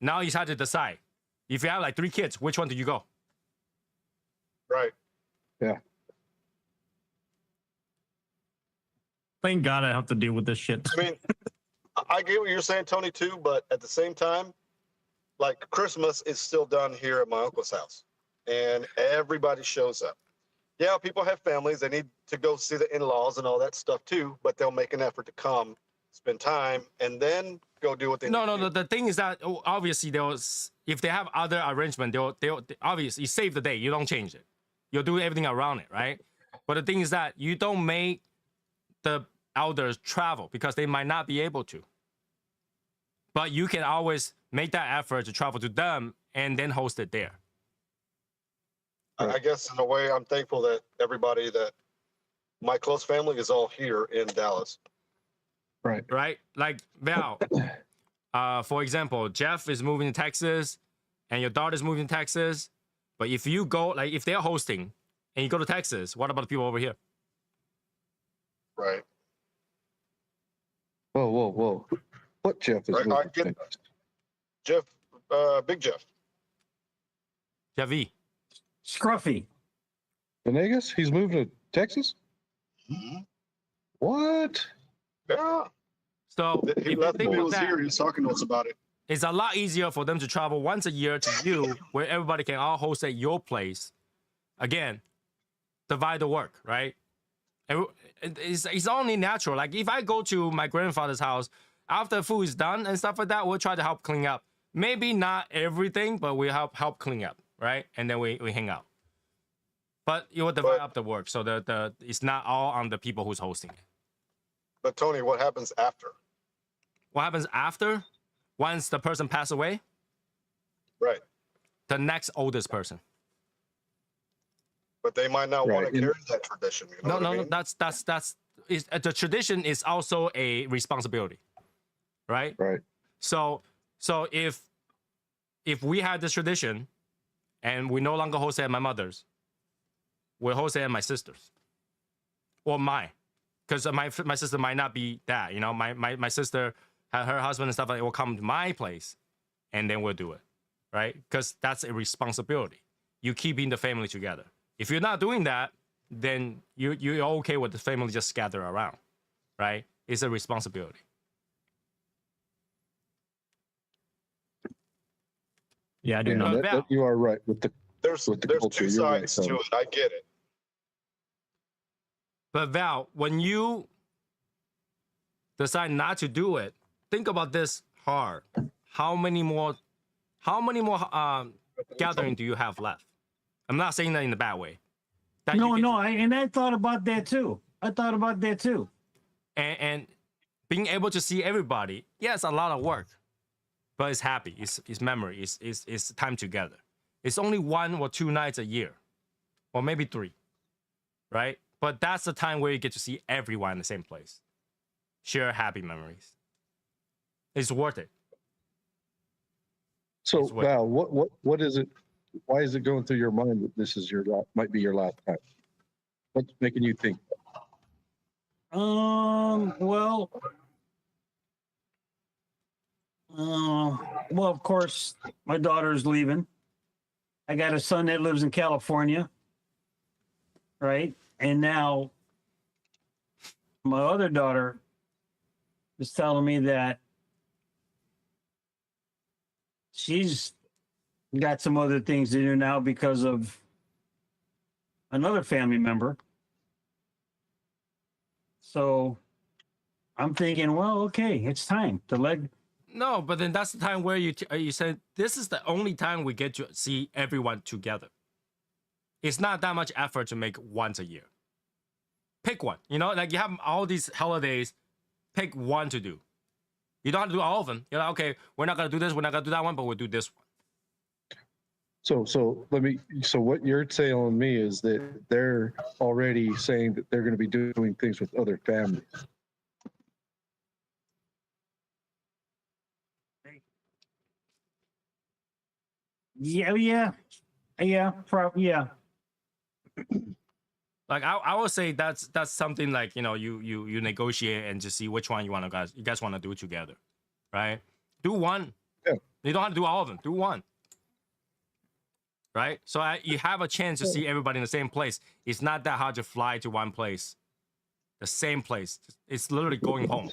now you start to decide. If you have like 3 kids, which one do you go? Right. Yeah. Thank God I have to deal with this shit. I mean, I get what you're saying, Tony, too, but at the same time, like Christmas is still done here at my uncle's house, and everybody shows up. Yeah, people have families; they need to go see the in-laws and all that stuff too, but they'll make an effort to come, spend time, and then go do what they need to do. The thing is that obviously if they have other arrangement, they'll obviously save the day. You don't change it. You'll do everything around it, right? But the thing is that you don't make the elders travel because they might not be able to. But you can always make that effort to travel to them and then host it there. I guess in a way, I'm thankful that everybody that my close family is all here in Dallas. Right. Right? Like Val, for example, Jeff is moving to Texas and your daughter's moving to Texas. But if you go, like if they're hosting and you go to Texas, what about the people over here? Right. Whoa. What Jeff is Right, I moving get to? Jeff, Big Jeff. Jeff E. Scruffy. Venegas? He's moving to Texas? Mhm. What? Yeah. So if He you left think when he of was that, here. He was talking to us about it. it's a lot easier for them to travel once a year to you, where everybody can all host at your place. Again, divide the work, right? And it's only natural. Like if I go to my grandfather's house, after food is done and stuff like that, we'll try to help clean up. Maybe not everything, but we help clean up, right? And then we hang out. But you will divide up the work, so the it's not all on the people who's hosting it. But Tony, what happens after? What happens after? Once the person passes away, Right. the next oldest person. But they might not want Right. to carry that tradition. You know what I mean? That's the tradition is also a responsibility, right? Right. So if we had this tradition and we no longer host it at my mother's, we'll host it at my sister's or mine, because my sister might not be that. You know, my sister, her husband and stuff like that will come to my place, and then we'll do it, right? Because that's a responsibility. You keeping the family together. If you're not doing that, then you're okay with the family just scatter around, right? It's a responsibility. Yeah, I do Yeah, know. Val. you are right with the There's with the there's culture, 2 you're right, sides to Tony. it. I get it. But Val, when you decide not to do it, think about this hard. How many more gathering do you have left? I'm not saying that in a bad way. That you No, get no, to- I thought about that too. and being able to see everybody, yes, a lot of work, but it's happy. It's memory. It's time together. It's only 1 or 2 nights a year, or maybe 3, right? But that's the time where you get to see everyone in the same place, share happy memories. It's worth it. So It's what- Val, what is it? Why is it going through your mind that this is might be your last time? What's making you think? Well, of course, my daughter's leaving. I got a son that lives in California, right? And now my other daughter is telling me that she's got some other things to do now because of another family member. So I'm thinking, well, okay, it's time to let. No, but then that's the time where you said this is the only time we get to see everyone together. it's not that much effort to make once a year. Pick one. You know, like you have all these holidays, pick one to do. You don't have to do all of them. You're like, okay, we're not gonna do this, we're not gonna do that one, but we'll do this one. So what you're telling me is that they're already saying that they're going to be doing things with other families. Yeah. Like I would say that's something like, you know, you negotiate and just see which one you guys want to do together, right? Do one. Yeah. You don't have to do all of them. Do one. Right? So you have a chance to see everybody in the same place. It's not that hard to fly to one place, the same place. It's literally going home.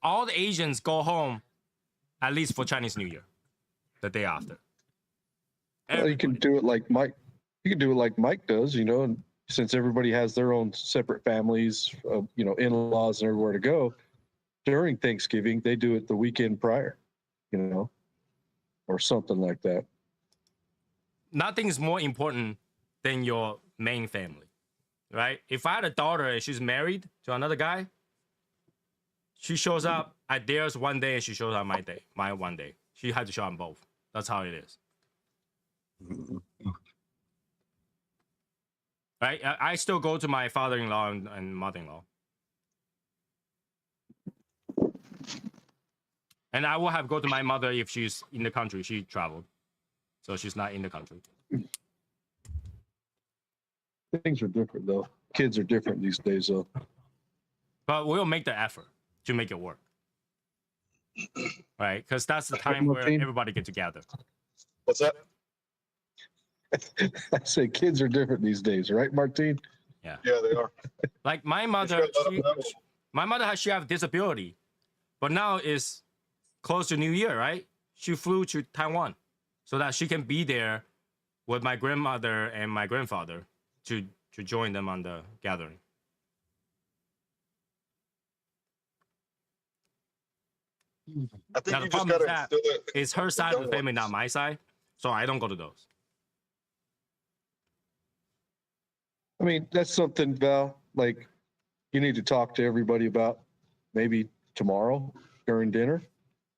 All the Asians go home at least for Chinese New Year, the day after. Well, you can do it like Mike. You can do it like Mike does, you know, and since everybody has their own separate families, you know, in-laws and everywhere to go, during Thanksgiving, they do it the weekend prior, you know, or something like that. Nothing is more important than your main family, right? If I had a daughter and she's married to another guy, she shows up at theirs one day and she shows up my one day. She had to show up on both. That's how it is. Right? I still go to my father-in-law and mother-in-law. And I will have go to my mother if she's in the country. She traveled. So she's not in the country. Things are different, though. Kids are different these days, though. But we'll make the effort to make it work. Right? Because that's the time where everybody get together. What's that? I say kids are different these days, right, Martine? Yeah. Yeah, they are. Like my mother, she have disability, but now is close to New Year, right? She flew to Taiwan so that she can be there with my grandmother and my grandfather to join them on the gathering. I think Now, you the just problem got is to that instill it. it's her side of the family, not my side, so I don't go to those. I mean, that's something, Val, like you need to talk to everybody about maybe tomorrow during dinner.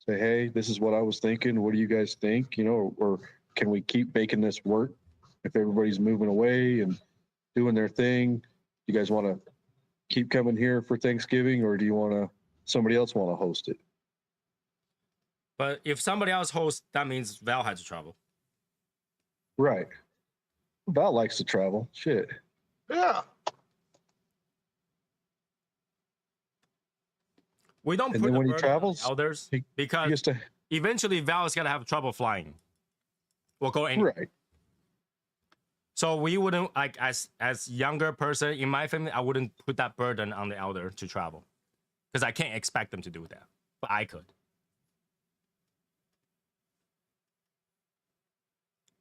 Say, hey, this is what I was thinking. What do you guys think? You know, or can we keep making this work if everybody's moving away and doing their thing? You guys want to keep coming here for Thanksgiving, or do you want to, somebody else want to host it? But if somebody else hosts, that means Val had to travel. Right. Val likes to travel. Shit. Yeah. We don't And put then the when he burden on the travels, elders he because gets to, eventually Val is gonna have trouble flying. Or go anywhere. right. So we wouldn't like as younger person in my family, I wouldn't put that burden on the elder to travel. Because I can't expect them to do that. But I could.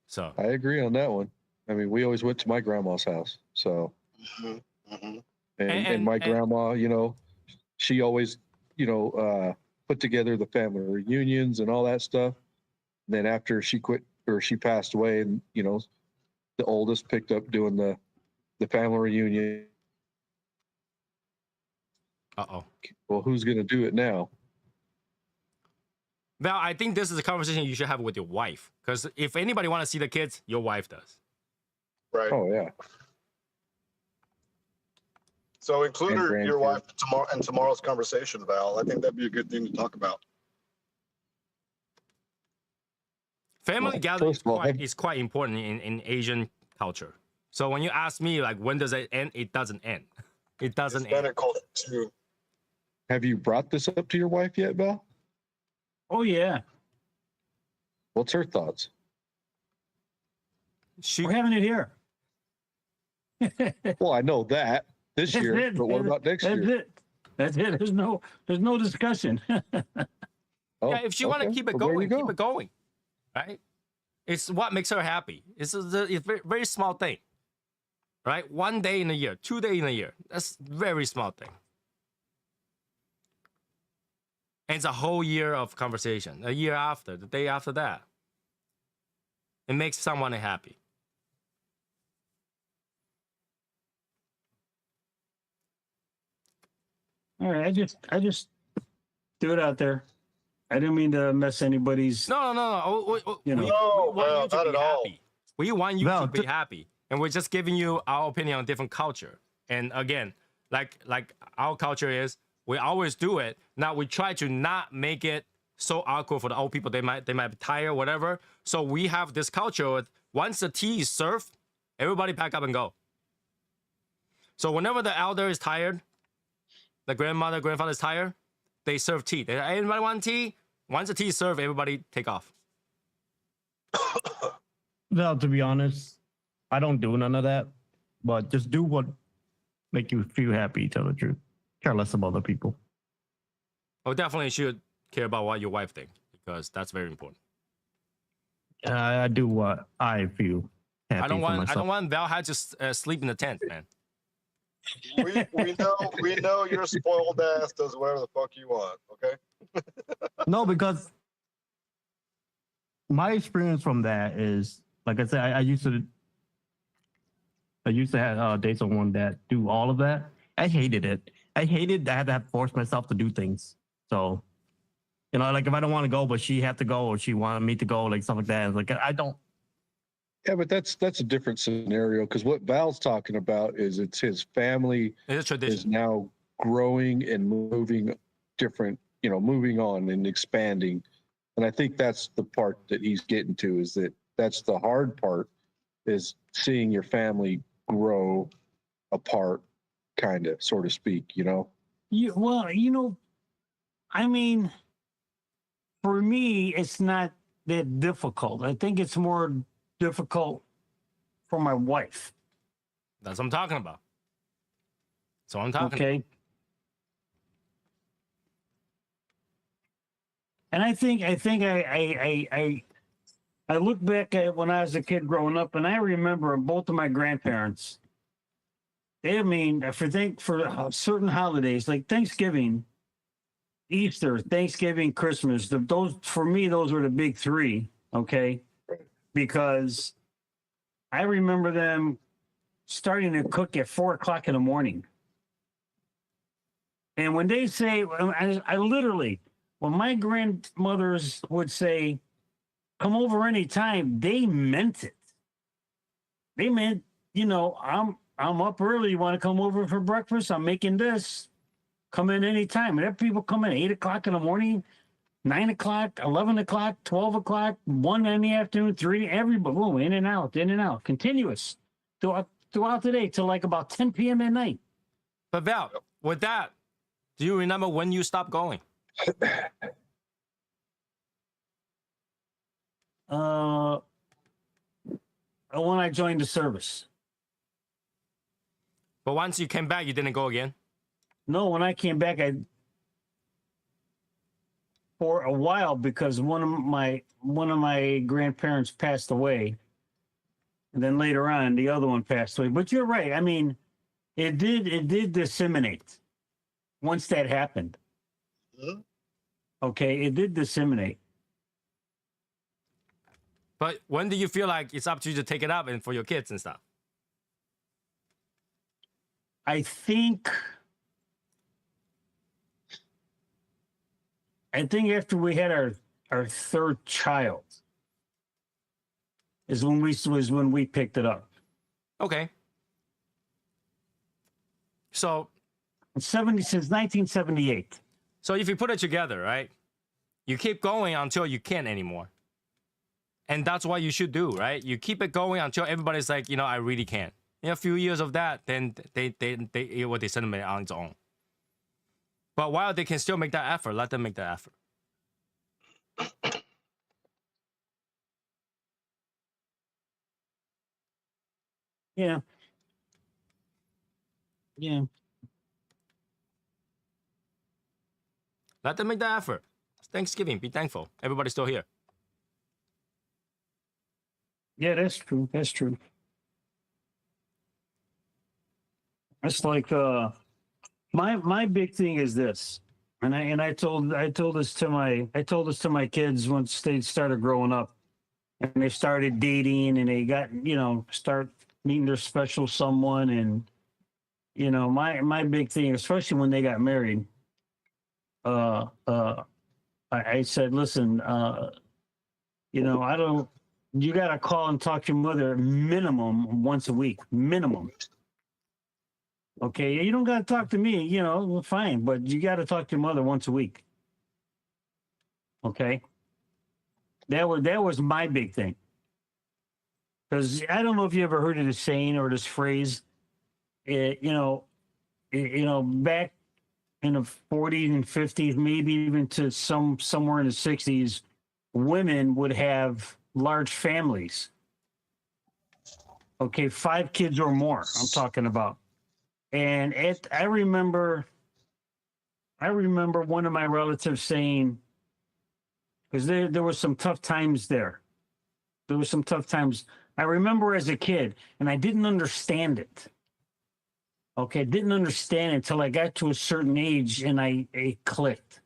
So I agree on that one. I mean, we always went to my grandma's house. So, Mhm, mhm. and my grandma, you know, she always, you know, put together the family reunions and all that stuff. And then after she quit or she passed away, and, you know, the oldest picked up doing the family reunion. uh-oh. Well, who's going to do it now? Val, I think this is a conversation you should have with your wife. Because if anybody want to see the kids, your wife does. Right. Oh, yeah. So include And your grandkids. wife tomorrow in tomorrow's conversation, Val. I think that'd be a good thing to talk about. Family Well, gathering first of all, is quite important in Asian culture. So when you ask me, like, when does it end? It doesn't end. It doesn't end. Hispanic culture too. Have you brought this up to your wife yet, Val? Oh yeah. What's her thoughts? She We're having it here. Well, I know that this That's year, it. but what about next That's year? it. That's it. There's no discussion. Oh, yeah, if she want to okay. keep it Well, there going, you keep go. it going, right? It's what makes her happy. It's a very, very small thing, right? 1 day in a year, 2 days in a year. That's very small thing. And it's a whole year of conversation. A year after, the day after that, it makes someone happy. All right, I just threw it out there. I didn't mean to mess anybody's. No. You know. We No, want no, you to not be at all. happy. We want you No, to be happy, and we're just giving you our opinion on different culture. And again, like our culture is, we always do it. Now we try to not make it so awkward for the old people. They might be tired, whatever. So we have this culture with once the tea is served, everybody pack up and go. So whenever the elder is tired, the grandfather is tired, they serve tea. They, anybody want tea? Once the tea is served, everybody take off. Well, to be honest, I don't do none of that. But just do what make you feel happy. Tell the truth. Care less about other people. Oh, definitely should care about what your wife thinks, because that's very important. I do what I feel happy I don't for want myself. Valhalla to sleep in the tent, man. We know your spoiled ass does whatever the fuck you want. Okay. No, because my experience from that is, like I said, I used to have date someone that do all of that. I hated it. I hated that I had to force myself to do things. So, you know, like if I don't want to go, but she had to go, or she wanted me to go, like stuff like that. It's like I don't. Yeah, but that's a different scenario because what Val's talking about is it's his family It's a is tradition. now growing and moving different, moving on and expanding. And I think that's the part that he's getting to is that's the hard part is seeing your family grow apart, kind of, so to speak, Well, I mean, for me, it's not that difficult. I think it's more difficult for my wife. That's what I'm talking about. So I'm talking. Okay. And I think I look back at when I was a kid growing up, and I remember both of my grandparents. I mean, for certain holidays like Thanksgiving, Easter, Thanksgiving, Christmas, those for me, those were the big three. Okay, because I remember them starting to cook at 4 o'clock in the morning. And when they say, I literally, when my grandmothers would say, come over anytime, they meant it. They meant, I'm up early. You want to come over for breakfast? I'm making this. Come in anytime. And there people come in 8 o'clock in the morning, 9 o'clock, 11 o'clock, 12 o'clock, 1 in the afternoon, 3, everybody, boom, in and out, continuous throughout the day till like about 10 p.m. at night. But Val, with that, do you remember when you stopped going? When I joined the service. But once you came back, you didn't go again? No, when I came back, for a while, because one of my grandparents passed away, and then later on the other one passed away. But you're right. I mean, it did disseminate once that happened. Mhm. Okay, it did disseminate. But when do you feel like it's up to you to take it up and for your kids and stuff? I think after we had our third child is when we picked it up. Okay. So Since 1978. So if you put it together, right? You keep going until you can't anymore. And that's what you should do, right? You keep it going until everybody's like, I really can't. In a few years of that, then they send it on its own. But while they can still make that effort, let them make that effort. Yeah. Yeah. Let them make that effort. It's Thanksgiving. Be thankful. Everybody's still here. Yeah, that's true. That's true. That's like my big thing is this. And I told this to my kids once they started growing up and they started dating and they got, start meeting their special someone, and you know, my big thing, especially when they got married, I said, listen, you know, I don't. You got to call and talk to your mother minimum once a week, minimum. Okay, you don't got to talk to me, you know, fine, but you got to talk to your mother once a week. Okay, that was my big thing. Because I don't know if you ever heard of this saying or this phrase. You know, back in the 40s and 50s, maybe even to somewhere in the 60s, women would have large families. Okay, 5 kids or more. I'm talking about. And I remember one of my relatives saying, because there was some tough times there. There was some tough times. I remember as a kid, and I didn't understand it. Okay, didn't understand it until I got to a certain age, and it clicked.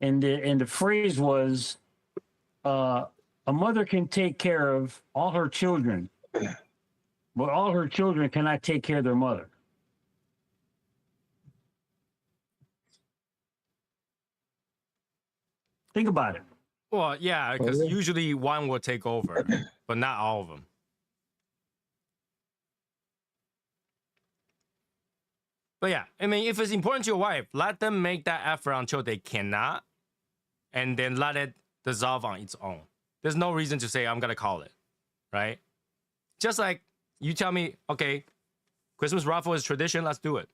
And the phrase was, a mother can take care of all her children, but all her children cannot take care of their mother. Think about it. Well, yeah, because Oh, yeah. usually one will take over, but not all of them. But yeah, I mean, if it's important to your wife, let them make that effort until they cannot, and then let it dissolve on its own. There's no reason to say, I'm going to call it, right? Just like you tell me, okay, Christmas raffle is tradition, let's do it.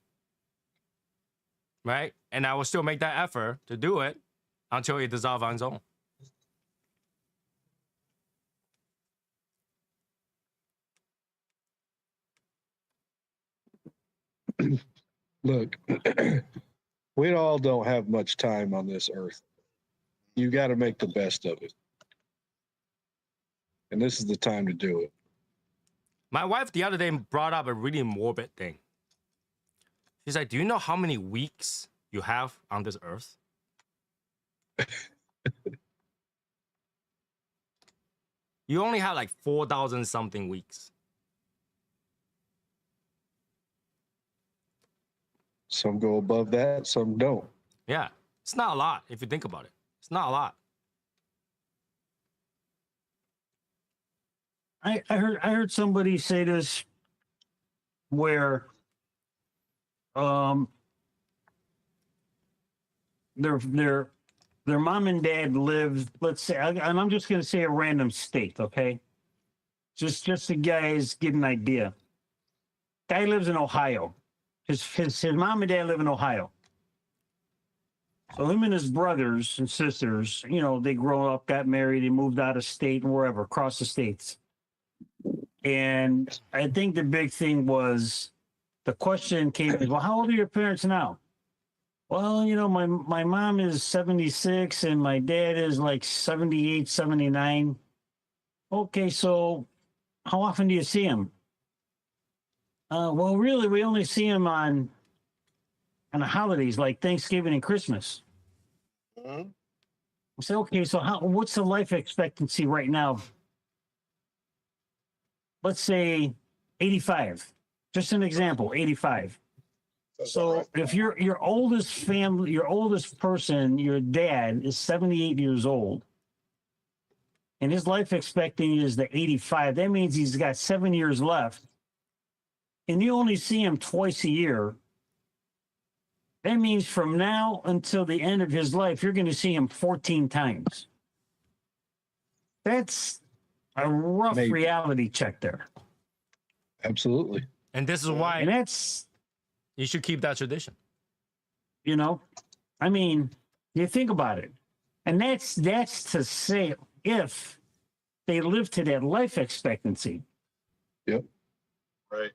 Right? And I will still make that effort to do it until it dissolves on its own. Look, we all don't have much time on this earth. You got to make the best of it. And this is the time to do it. My wife the other day brought up a really morbid thing. She's like, do you know how many weeks you have on this earth? You only have like 4,000 something weeks. Some go above that, some don't. Yeah, it's not a lot if you think about it. It's not a lot. I heard somebody say this where their mom and dad lived, let's say, and I'm just going to say a random state, okay? Just the guys get an idea. Guy lives in Ohio. His mom and dad live in Ohio. So him and his brothers and sisters, you know, they grow up, got married, they moved out of state and wherever, across the states. And I think the big thing was the question came is, well, how old are your parents now? Well, you know, my mom is 76 and my dad is like 78, 79. Okay, so how often do you see him? Well, really, we only see him on the holidays like Thanksgiving and Christmas. Mhm. I say, okay, so what's the life expectancy right now? Let's say 85. Just an example, 85. Sounds So about right. if your oldest person, your dad is 78 years old, and his life expectancy is the 85, that means he's got 7 years left, and you only see him twice a year. That means from now until the end of his life, you're going to see him 14 times. That's a rough Maybe. reality check there. Absolutely. And this is why And that's, you should keep that tradition. you know, I mean, you think about it. And that's to say if they live to that life expectancy. Yep. Right.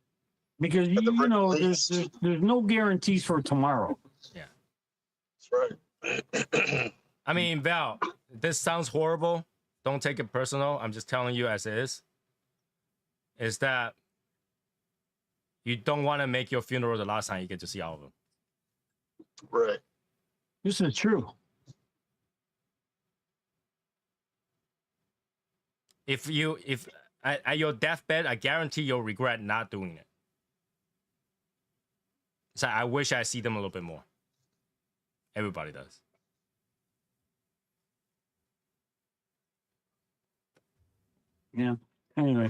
Because At the you very know, least. there's no guarantees for tomorrow. That's right. I mean, Val, this sounds horrible. Don't take it personal. I'm just telling you as is. Is that you don't want to make your funeral the last time you get to see all of them. Right. This is true. If at your deathbed, I guarantee you'll regret not doing it. So I wish I see them a little bit more. Everybody does. Yeah. Anyway,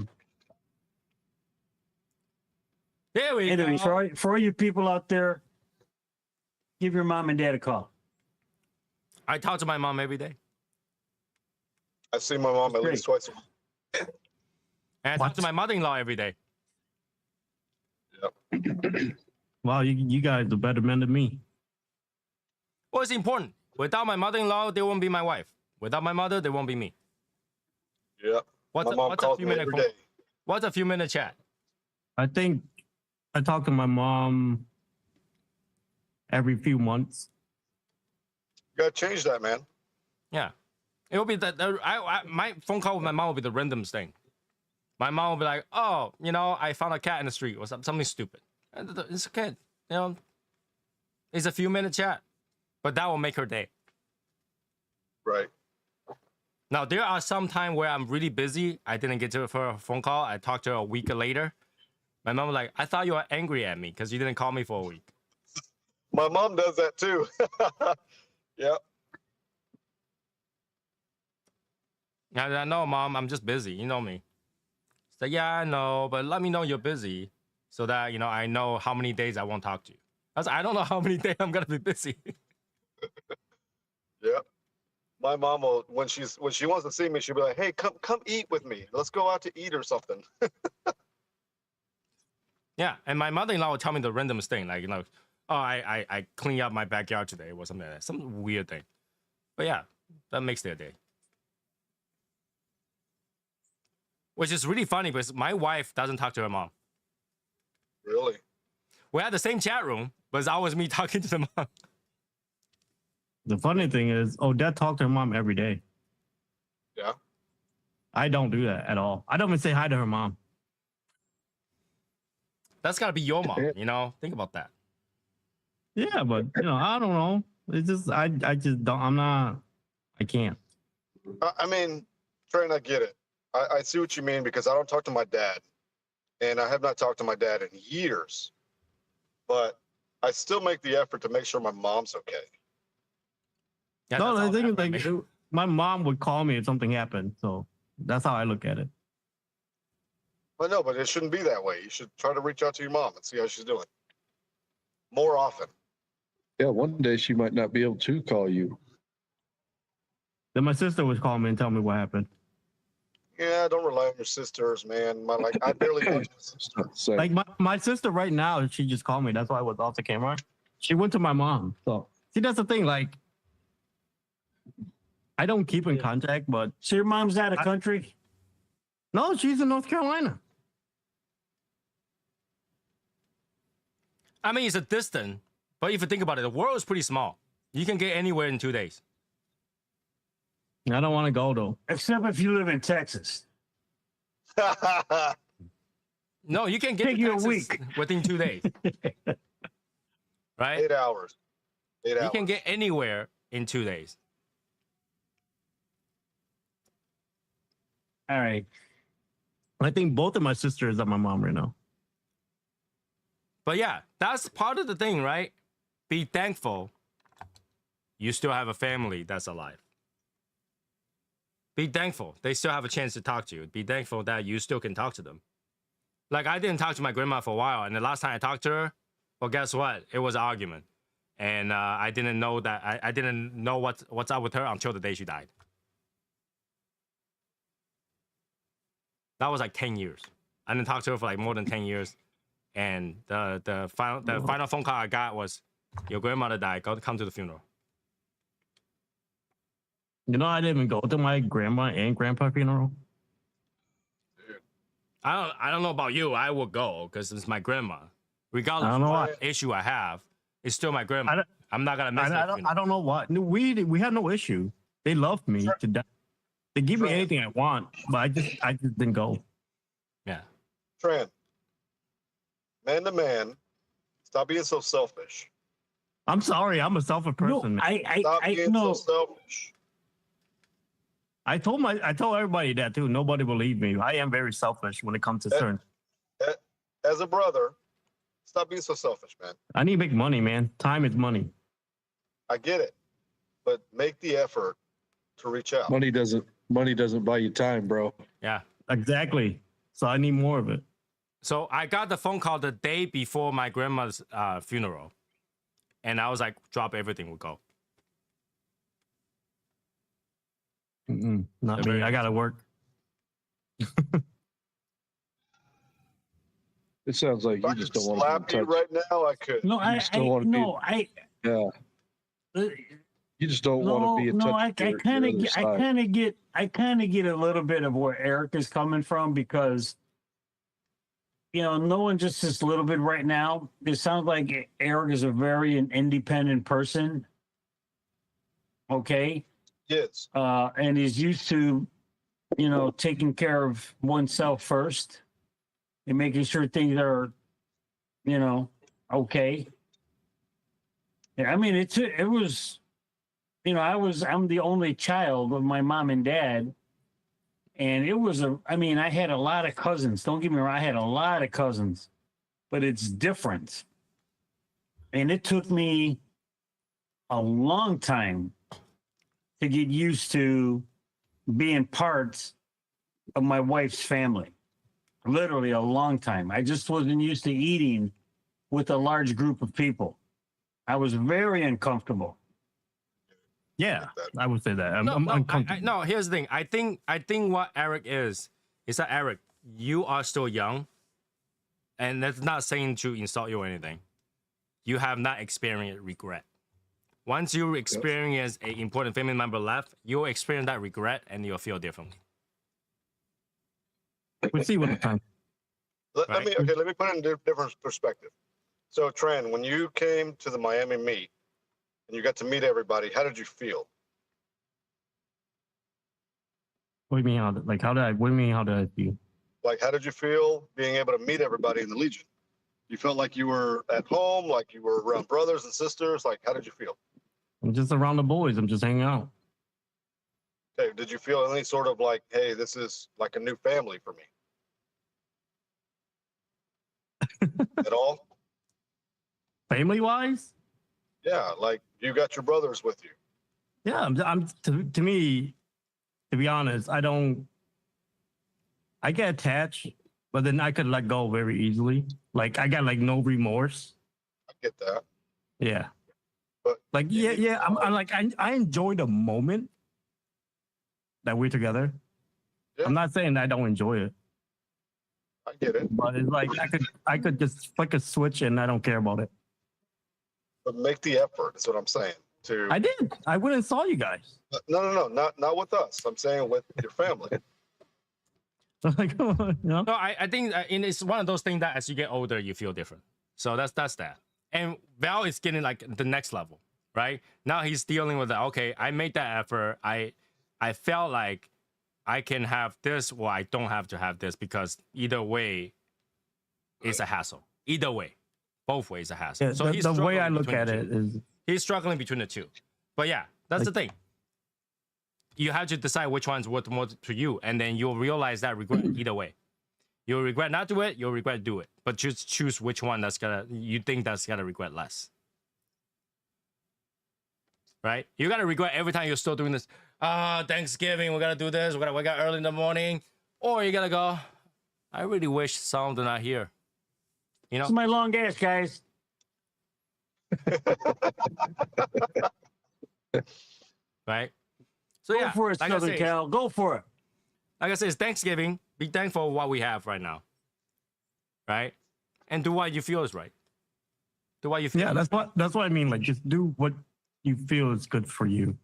There we go. for all you people out there, give your mom and dad a call. I talk to my mom every day. I see my mom at Great. least twice a week. And I talk to my mother-in-law every day. Wow, you guys are better men than me. Well, it's important. Without my mother-in-law, they won't be my wife. Without my mother, they won't be me. Yeah. What's My a, mom what's a calls few me minute every phone- day. What's a few minute chat? I think I talk to my mom every few months. You gotta change that, man. Yeah. It will be my phone call with my mom will be the randomest thing. My mom will be like, "Oh, you know, I found a cat in the street or something stupid." And it's okay, you know. It's a few minute chat, but that will make her day. Right. Now there are some time where I'm really busy. I didn't get to her phone call. I talked to her a week later. My mom was like, "I thought you were angry at me because you didn't call me for a week." My mom does that too. Yep. I know, Mom, I'm just busy. You know me. It's like, yeah, I know, but let me know you're busy so that, you know, I know how many days I won't talk to you. I don't know how many days I'm going to be busy. Yep. My mom will when she wants to see me, she'll be like, "Hey, come eat with me. Let's go out to eat or something." Yeah, and my mother-in-law will tell me the randomest thing, like, you know, oh, I cleaned up my backyard today or something like that. Some weird thing. But yeah, that makes their day. Which is really funny because my wife doesn't talk to her mom. Really? We had the same chat room, but it's always me talking to the mom. The funny thing is, Odette talks to her mom every day. Yeah. I don't do that at all. I don't even say hi to her mom. That's got to be your mom, you know? Think about that. Yeah, but I don't know. It's just I just don't. I can't. I mean, Trent, I get it. I see what you mean because I don't talk to my dad, and I have not talked to my dad in years. But I still make the effort to make sure my mom's okay. Yeah, No, that's the all thing is, that like, matters. my mom would call me if something happened. So that's how I look at it. But no, but it shouldn't be that way. You should try to reach out to your mom and see how she's doing more often. Yeah, one day she might not be able to call you. Then my sister would call me and tell me what happened. Yeah, don't rely on your sisters, man. I barely talk to my sister. It's not the same. Like my sister right now, she just called me. That's why I was off the camera. She went to my mom. So see, that's the thing. Like, I don't keep in contact, but So your mom's out of country? no, she's in North Carolina. I mean, it's a distance, but if you think about it, the world is pretty small. You can get anywhere in 2 days. I don't want to go though. Except if you live in Texas. No, you can get Take to you a Texas week. within 2 days. Right? 8 hours. 8 hours. You can get anywhere in 2 days. All right. I think both of my sisters are my mom right now. But yeah, that's part of the thing, right? Be thankful you still have a family that's alive. Be thankful they still have a chance to talk to you. Be thankful that you still can talk to them. Like, I didn't talk to my grandma for a while, and the last time I talked to her, well, guess what? It was an argument. And I didn't know that I didn't know what's up with her until the day she died. That was like 10 years. I didn't talk to her for like more than 10 years. And the final phone call I got was, your grandmother died. Come to the funeral. I didn't even go to my grandma and grandpa funeral. I don't know about you. I would go because it's my grandma. Regardless I of don't know what issue I have, it's still my grandma. I'm not gonna miss that funeral. I don't know what. No, we had no issue. They loved me to death. They give me anything I want, but I just didn't go. Yeah. Trent, man to man, stop being so selfish. I'm sorry. I'm a selfish person. No, man. Stop I being no. so selfish. I told everybody that too. Nobody believed me. I am very selfish when it comes to certain. As a brother, Stop being so selfish, man. I need to make money, man. Time is money. I get it, but make the effort to reach out. Money doesn't buy you time, bro. Yeah. Exactly. So I need more of it. So I got the phone call the day before my grandma's funeral, and I was like, drop everything, we'll go. Not me. I gotta work. It sounds like If I you just could don't want to slap be you in touch. right now, I could. No, I still wanna be- no, I Yeah, you just don't want to be in touch. I with your kind of other get, side. I kind of get a little bit of where Eric is coming from because, knowing just this little bit right now, it sounds like Eric is a very an independent person. Okay, Yes. and is used to, taking care of oneself first and making sure things are, okay. Yeah, I mean, it was, I'm the only child of my mom and dad. And it was I had a lot of cousins. Don't get me wrong. I had a lot of cousins, but it's different. And it took me a long time to get used to being part of my wife's family. Literally a long time. I just wasn't used to eating with a large group of people. I was very uncomfortable. Yeah, I would say that. I'm No, uncomfortable. no, here's the thing. I think what Eric is that Eric, you are still young, and that's not saying to insult you or anything. You have not experienced regret. Once you experience an important family member left, you'll experience that regret and you'll feel differently. We'll see what the time. Let Right. me put it in a different perspective. So, Tran, when you came to the Miami meet and you got to meet everybody, how did you feel? What do you mean? What do you mean? How did I feel? Like, how did you feel being able to meet everybody in the Legion? You felt like you were at home, like you were around brothers and sisters. Like, how did you feel? I'm just around the boys. I'm just hanging out. Okay, did you feel any sort of like, hey, this is like a new family for me? At all? Family wise, Yeah, like you got your brothers with you. yeah. To me, to be honest, I get attached, but then I could let go very easily. Like I got like no remorse. I get that. Yeah. But Like yeah. I'm like I enjoy the moment that we're together. Yeah. I'm not saying I don't enjoy it, I get it. but it's like I could just flick a switch and I don't care about it. But make the effort, is what I'm saying. I did. I went and saw you guys. No, not with us. I'm saying with your family. Like, you know? No, I think it's one of those things that as you get older, you feel different. So that's that. And Val is getting like the next level, right? Now he's dealing with that. Okay, I made that effort. I felt like I can have this or I don't have to have this because either way is a hassle. Either way, both ways a hassle. Yeah, So he's the way struggling I look between at the it two. is He's struggling between the two. But yeah, that's the thing. You have to decide which one's worth more to you, and then you'll realize that regret either way. You'll regret not do it, you'll regret do it. But just choose which one you think that's gonna regret less. Right? You gotta regret every time you're still doing this. Thanksgiving, we gotta do this, we gotta wake up early in the morning. Or you gotta go, I really wish some of them are here. You This know? is my long ass, guys. Right? So Go yeah, for it, like I Southern say, Cal. Go for it. like I said, it's Thanksgiving. Be thankful for what we have right now. Right? And do what you feel is right. Do what you feel. yeah. That's what I mean. Like just do what you feel is good for you.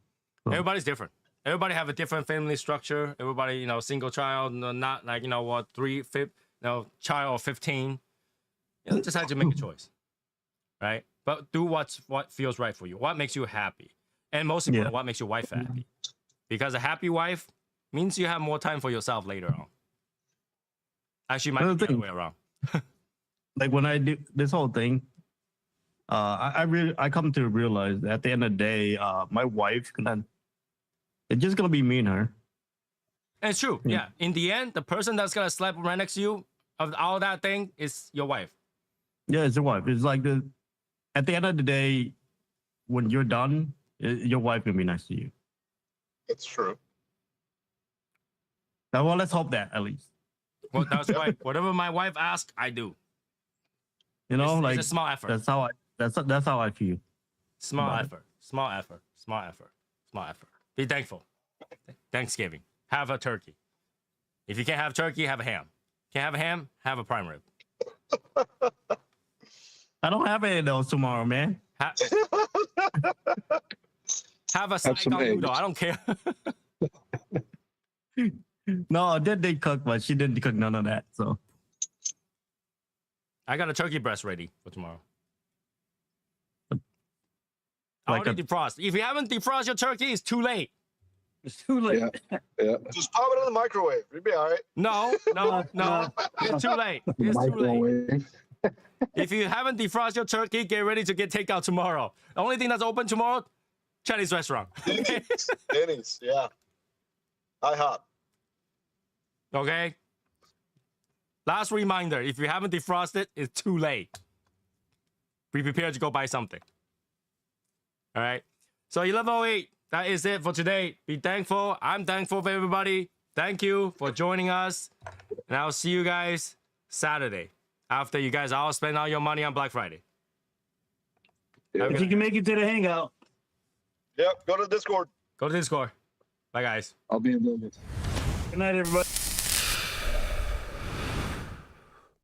So, Everybody's different. Everybody have a different family structure. Everybody, single child, not like, child of 15. Just have to make a choice. Right? But do what feels right for you. What makes you happy. And most important, what makes your wife happy. Because a happy wife means you have more time for yourself later on. Actually, might be the other way around. like when I do this whole thing, I come to realize that at the end of the day, my wife it's just gonna be me and her. And it's true. Yeah. In the end, the person that's gonna sleep right next to you of all that thing is your wife. Yeah, it's your wife. It's like at the end of the day, when you're done, your wife can be nice to you. It's true. Now, well, let's hope that at least. Well, that's why whatever my wife asks, I do. You know, It's like a small effort. that's how I feel. Small about it. effort. Small effort. Small effort. Small effort. Be thankful. Thanksgiving. Have a turkey. If you can't have turkey, have a ham. Can't have a ham, have a prime rib. I don't have any of those tomorrow, man. Have a some Saigon eggs. noodle. I don't care. No, they cook, but she didn't cook none of that. So I got a turkey breast ready for tomorrow. Like Already defrost. If you haven't defrosted your turkey, it's too late. It's too late. Yeah. Just pop it in the microwave. You'll be all right. No. It's too late. It's too late. Microwave. If you haven't defrosted your turkey, get ready to get takeout tomorrow. The only thing that's open tomorrow, Chinese restaurant. Denny's, yeah. IHOP. Okay? Last reminder, if you haven't defrosted, it's too late. Be prepared to go buy something. All right? So 11:08, that is it for today. Be thankful. I'm thankful for everybody. Thank you for joining us. And I'll see you guys Saturday after you guys all spend all your money on Black Friday. Yeah. If you can make it to the hangout. Yep, go to the Discord. Go to Discord. Bye, guys. I'll be in Vegas. Good night, everybody.